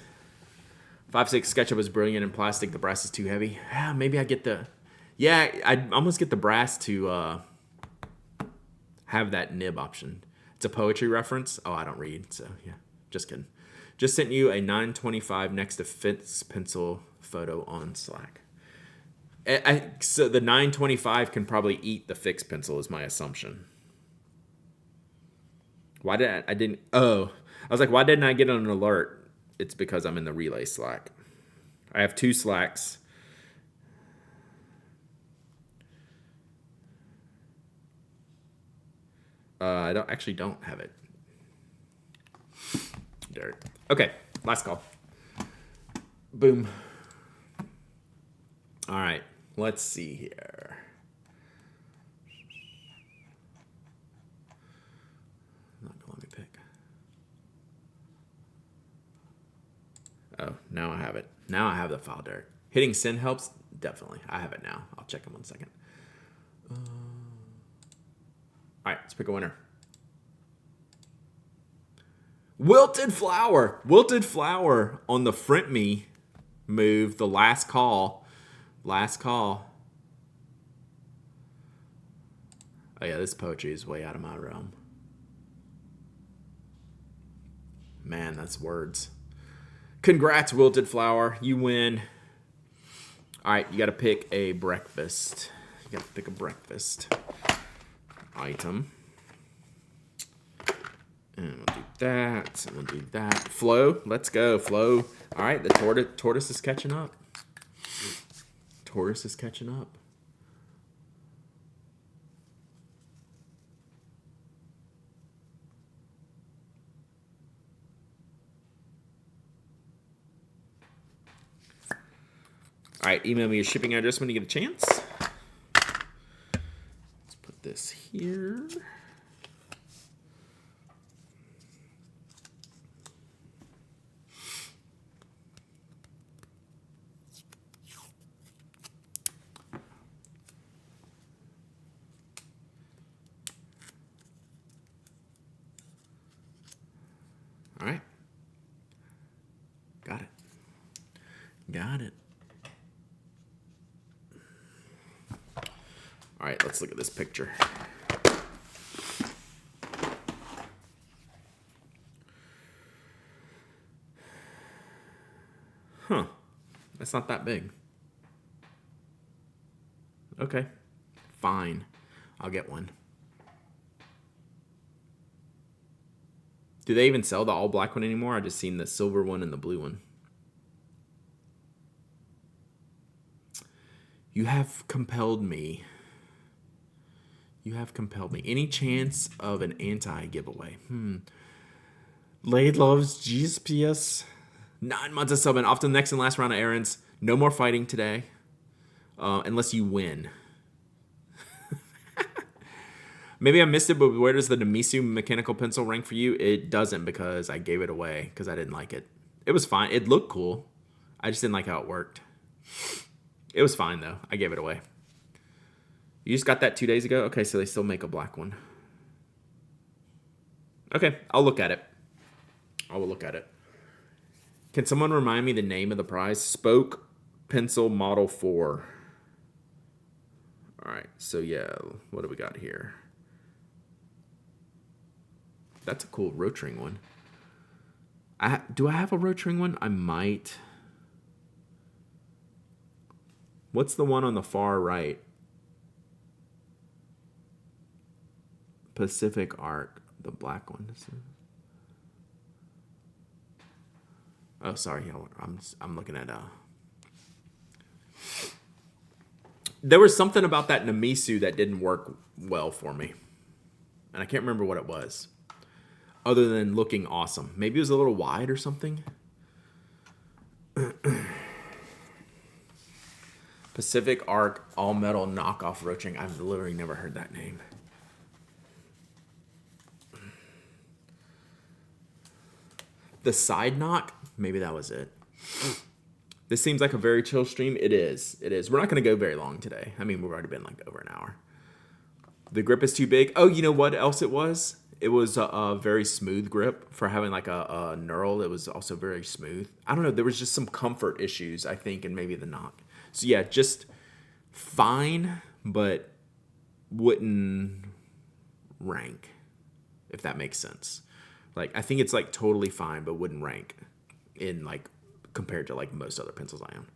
5/6 SketchUp is brilliant in plastic. The brass is too heavy. Maybe I get the... Yeah, I almost get the brass to have that nib option. It's a poetry reference. Oh, I don't read, so yeah, just kidding. Just sent you a 925 next to Fitz pencil photo on Slack. So the 925 can probably eat the fixed pencil is my assumption. Why did I didn't... Oh, I was like, why didn't I get an alert? It's because I'm in the relay Slack. I have 2 Slacks. I don't have it. Dirt. Okay, last call. Boom. All right, let's see here. Not gonna let me pick. Oh, now I have it. Now I have the file dirt. Hitting send helps? Definitely. I have it now. I'll check in 1 second. All right, let's pick a winner. Wilted Flower. Wilted Flower on the Front Me move. The last call. Last call. Oh, yeah, this poetry is way out of my realm. Man, that's words. Congrats, Wilted Flower. You win. All right, you got to pick a breakfast. You got to pick a breakfast item. And we'll do that. And we'll do that. Flo, let's go. Flo. All right, the tortoise is catching up. Tortoise is catching up. All right, email me your shipping address when you get a chance. Let's put this here. All right. Got it. Got it. All right, let's look at this picture. Huh. That's not that big. Okay. Fine. I'll get one. Do they even sell the all black one anymore? I just seen the silver one and the blue one. You have compelled me. You have compelled me. Any chance of an anti-giveaway? Laid loves GPS. 9 months of subbing. Off to the next and last round of errands. No more fighting today. Unless you win. Maybe I missed it, but where does the Namisu mechanical pencil rank for you? It doesn't because I gave it away because I didn't like it. It was fine. It looked cool. I just didn't like how it worked. It was fine, though. I gave it away. You just got that 2 days ago? Okay, so they still make a black one. Okay, I'll look at it. I will look at it. Can someone remind me the name of the prize? Spoke Pencil Model 4. All right, so yeah, what do we got here? That's a cool Rotring one. Do I have a Rotring one? I might. What's the one on the far right? Pacific Arc, the black one. Oh, sorry. I'm looking at There was something about that Namisu that didn't work well for me, and I can't remember what it was. Other than looking awesome, maybe it was a little wide or something. Pacific Arc all metal knockoff roach ring. I've literally never heard that name. The side knock, maybe that was it. This seems like a very chill stream. It is. It is. We're not going to go very long today. I mean, we've already been like over an hour. The grip is too big. Oh, you know what else it was? It was a very smooth grip for having like a knurl. It was also very smooth. I don't know. There was just some comfort issues, I think, and maybe the knock. So yeah, just fine, but wouldn't rank, if that makes sense. Like, I think it's like totally fine, but wouldn't rank in like compared to like most other pencils I own.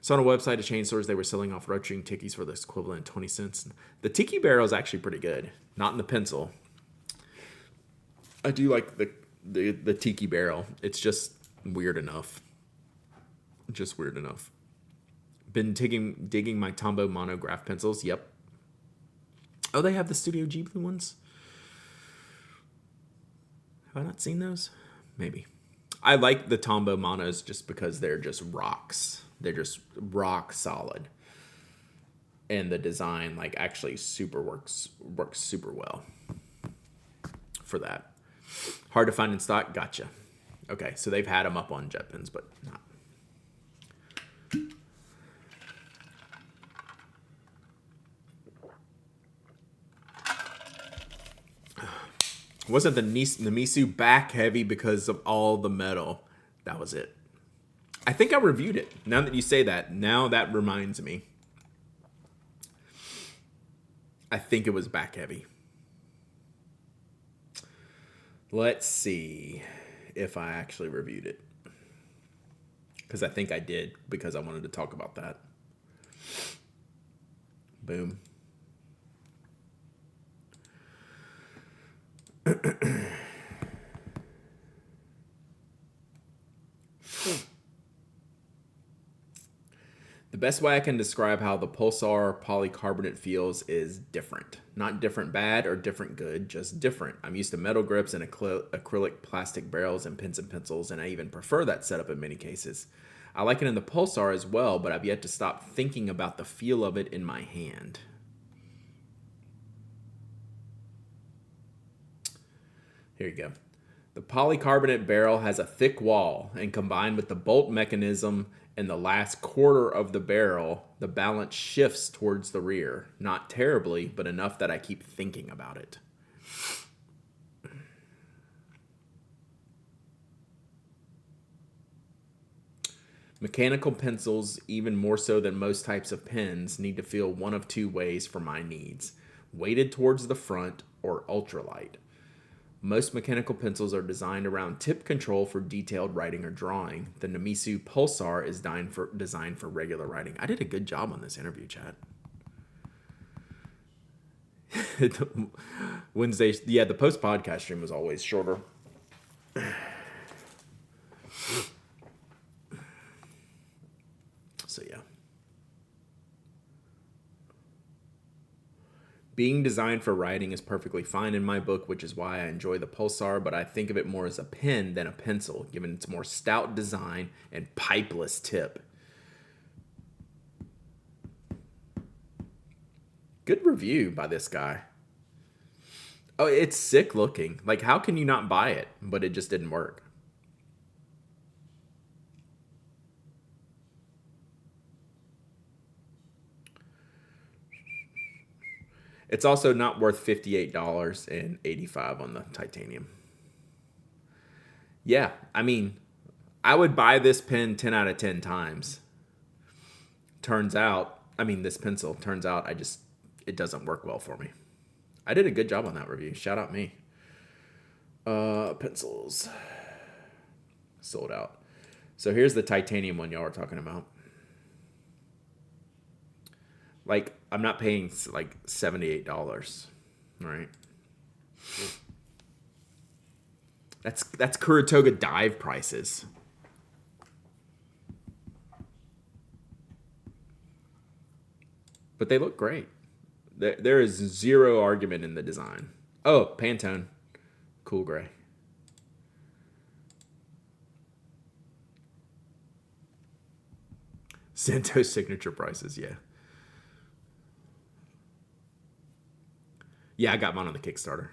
So on a website of chain stores, they were selling off roach ring tickies for the equivalent of 20 cents. The tiki barrel is actually pretty good. Not in the pencil. I do like the tiki barrel. It's just weird enough. Just weird enough. Been digging my Tombow monograph pencils. Yep. Oh, they have the Studio Ghibli ones? Have I not seen those? Maybe. I like the Tombow monos just because they're just rocks. They're just rock solid. And the design like actually works super well for that. Hard to find in stock? Gotcha. Okay, so they've had them up on JetPens, but not. Wasn't the Namisu back heavy because of all the metal? That was it. I think I reviewed it. Now that you say that, now that reminds me. I think it was back heavy. Let's see if I actually reviewed it. Because I think I did, because I wanted to talk about that. Boom. The best way I can describe how the Pulsar polycarbonate feels is different. Not different bad or different good, just different. I'm used to metal grips and acrylic plastic barrels and pens and pencils, and I even prefer that setup in many cases. I like it in the Pulsar as well, but I've yet to stop thinking about the feel of it in my hand. Here you go. The polycarbonate barrel has a thick wall, and combined with the bolt mechanism in the last quarter of the barrel, the balance shifts towards the rear. Not terribly, but enough that I keep thinking about it. Mechanical pencils, even more so than most types of pens, need to feel one of two ways for my needs: weighted towards the front or ultralight. Most mechanical pencils are designed around tip control for detailed writing or drawing. The Namisu Pulsar is designed for regular writing. I did a good job on this interview, chat. Wednesday, yeah, the post-podcast stream was always shorter. So, yeah. Being designed for writing is perfectly fine in my book, which is why I enjoy the Pulsar, but I think of it more as a pen than a pencil, given its more stout design and pipeless tip. Good review by this guy. Oh, it's sick looking. Like, how can you not buy it? But it just didn't work. It's also not worth $58.85 on the titanium. Yeah, I mean, I would buy this pen 10 out of 10 times. This pencil, turns out it doesn't work well for me. I did a good job on that review. Shout out me. Pencils. Sold out. So here's the titanium one y'all were talking about. Like, I'm not paying like $78, right? That's Kuratoga dive prices. But they look great. There is zero argument in the design. Oh, Pantone. Cool gray. Cento signature prices, yeah. Yeah, I got mine on the Kickstarter.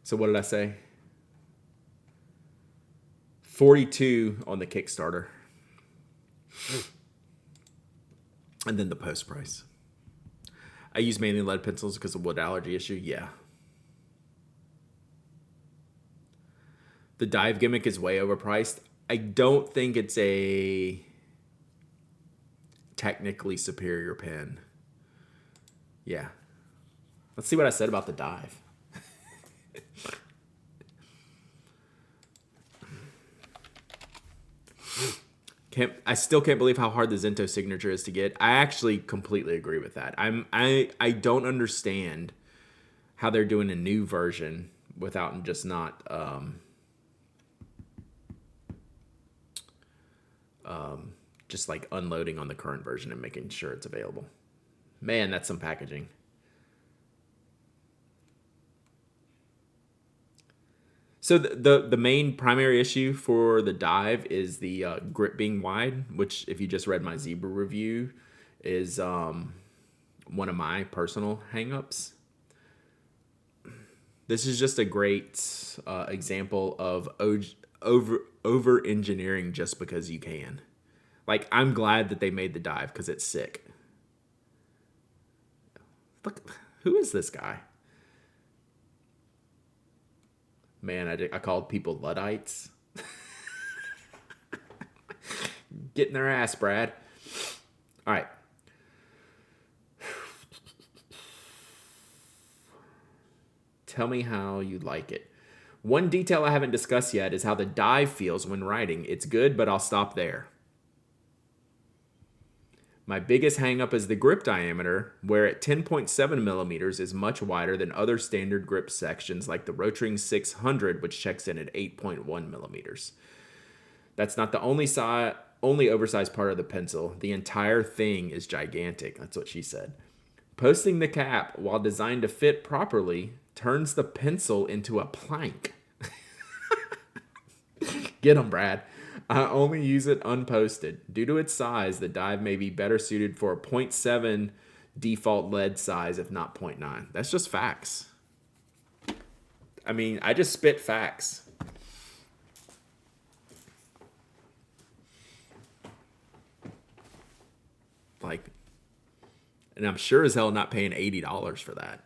So what did I say? 42 on the Kickstarter. And then the post price. I use mainly lead pencils because of wood allergy issue. Yeah. The dive gimmick is way overpriced. I don't think it's a technically superior pen. Yeah. Let's see what I said about the dive. I still can't believe how hard the Zento signature is to get. I actually completely agree with that. I don't understand how they're doing a new version without just not just like unloading on the current version and making sure it's available. Man, that's some packaging. So the main primary issue for the dive is the grip being wide, which if you just read my Zebra review is one of my personal hangups. This is just a great example of over engineering just because you can. Like, I'm glad that they made the dive because it's sick. Look, who is this guy? Man, I called people Luddites. Get in their ass, Brad. All right. Tell me how you like it. One detail I haven't discussed yet is how the dive feels when writing. It's good, but I'll stop there. My biggest hangup is the grip diameter, where at 10.7 millimeters is much wider than other standard grip sections like the Rotring 600, which checks in at 8.1 millimeters. That's not the only oversized part of the pencil. The entire thing is gigantic. That's what she said. Posting the cap, while designed to fit properly, turns the pencil into a plank. Get 'em, Brad. I only use it unposted. Due to its size, the dive may be better suited for a 0.7 default lead size, if not 0.9. That's just facts. I mean, I just spit facts. Like, and I'm sure as hell not paying $80 for that.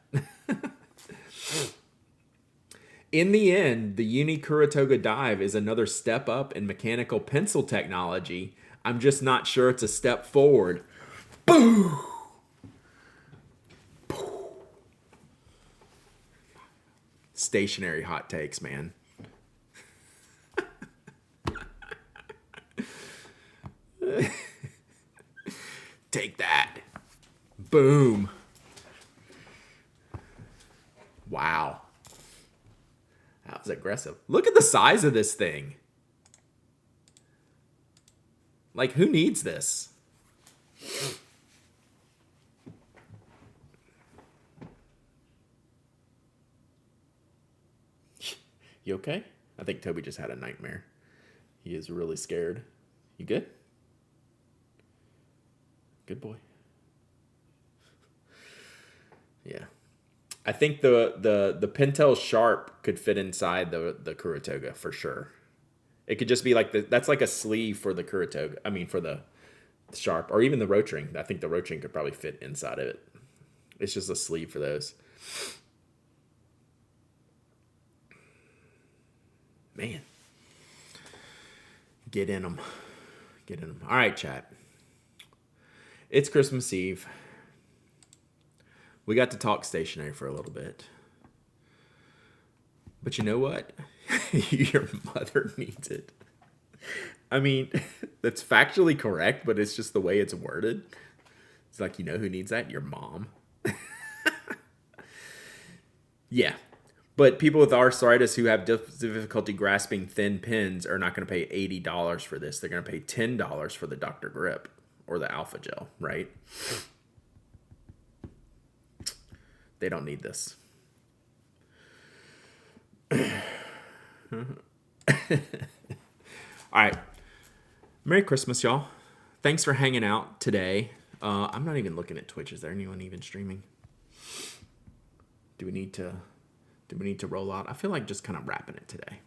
In the end, the Uni Kuratoga dive is another step up in mechanical pencil technology. I'm just not sure it's a step forward. Boo! Stationary hot takes, man. Take that. Boom. Wow. That was aggressive. Look at the size of this thing. Like, who needs this? You okay? I think Toby just had a nightmare. He is really scared. You good? Good boy. Yeah. I think the Pentel Sharp could fit inside the Kuratoga for sure. It could just be like that's like a sleeve for the Kuratoga. I mean, for the Sharp, or even the Rotring. I think the Rotring could probably fit inside of it. It's just a sleeve for those. Man. Get in them. Get in them. All right, chat. It's Christmas Eve. We got to talk stationery for a little bit. But you know what? Your mother needs it. I mean, that's factually correct, but it's just the way it's worded. It's like, you know who needs that? Your mom. Yeah. But people with arthritis who have difficulty grasping thin pens are not going to pay $80 for this. They're going to pay $10 for the Dr. Grip or the Alpha Gel, right? They don't need this. All right. Merry Christmas, y'all. thanks for hanging out today. I'm not even looking at Twitch. Is there anyone even streaming? Do we need to roll out? I feel like just kind of wrapping it today.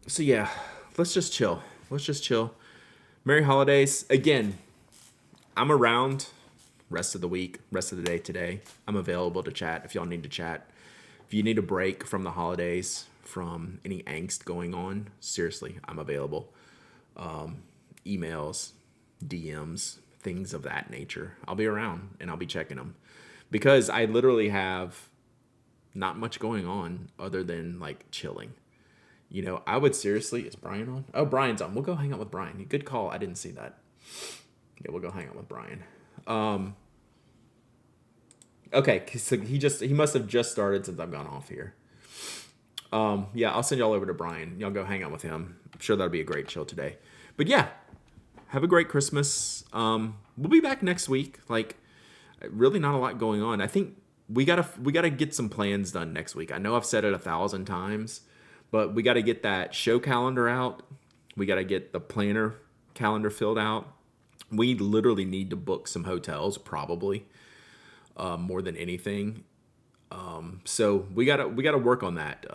So yeah, let's just chill. Merry holidays. Again, I'm around rest of the week, rest of the day today. I'm available to chat if y'all need to chat. If you need a break from the holidays, from any angst going on, seriously, I'm available. Emails, DMs, things of that nature. I'll be around and I'll be checking them because I literally have not much going on other than like chilling. You know, I would seriously, is Brian on? Oh, Brian's on. We'll go hang out with Brian. Good call. I didn't see that. Yeah, we'll go hang out with Brian. Okay, so he must have just started since I've gone off here. Yeah, I'll send y'all over to Brian. Y'all go hang out with him. I'm sure that'll be a great chill today. But yeah, have a great Christmas. We'll be back next week. Like, really not a lot going on. I think we gotta get some plans done next week. I know I've said it 1,000 times, but we gotta get that show calendar out. We gotta get the planner calendar filled out. We literally need to book some hotels, probably more than anything. So we gotta work on that.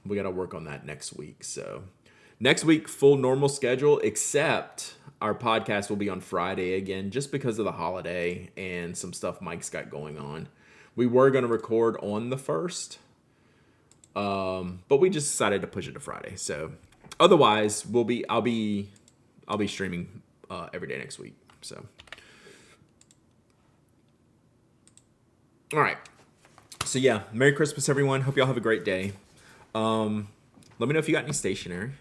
We gotta work on that next week. So next week, full normal schedule, except our podcast will be on Friday again, just because of the holiday and some stuff Mike's got going on. We were gonna record on the 1st, but we just decided to push it to Friday. So otherwise, I'll be streaming every day next week. So all right. So yeah, Merry Christmas, everyone. Hope y'all have a great day. Let me know if you got any stationery.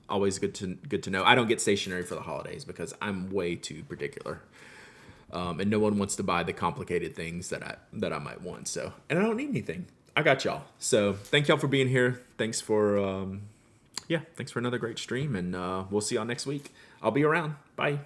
Always good to know. I don't get stationery for the holidays because I'm way too particular, and no one wants to buy the complicated things that I might want. So, and I don't need anything. I got y'all. So thank y'all for being here. Thanks for thanks for another great stream, and we'll see y'all next week. I'll be around. Bye.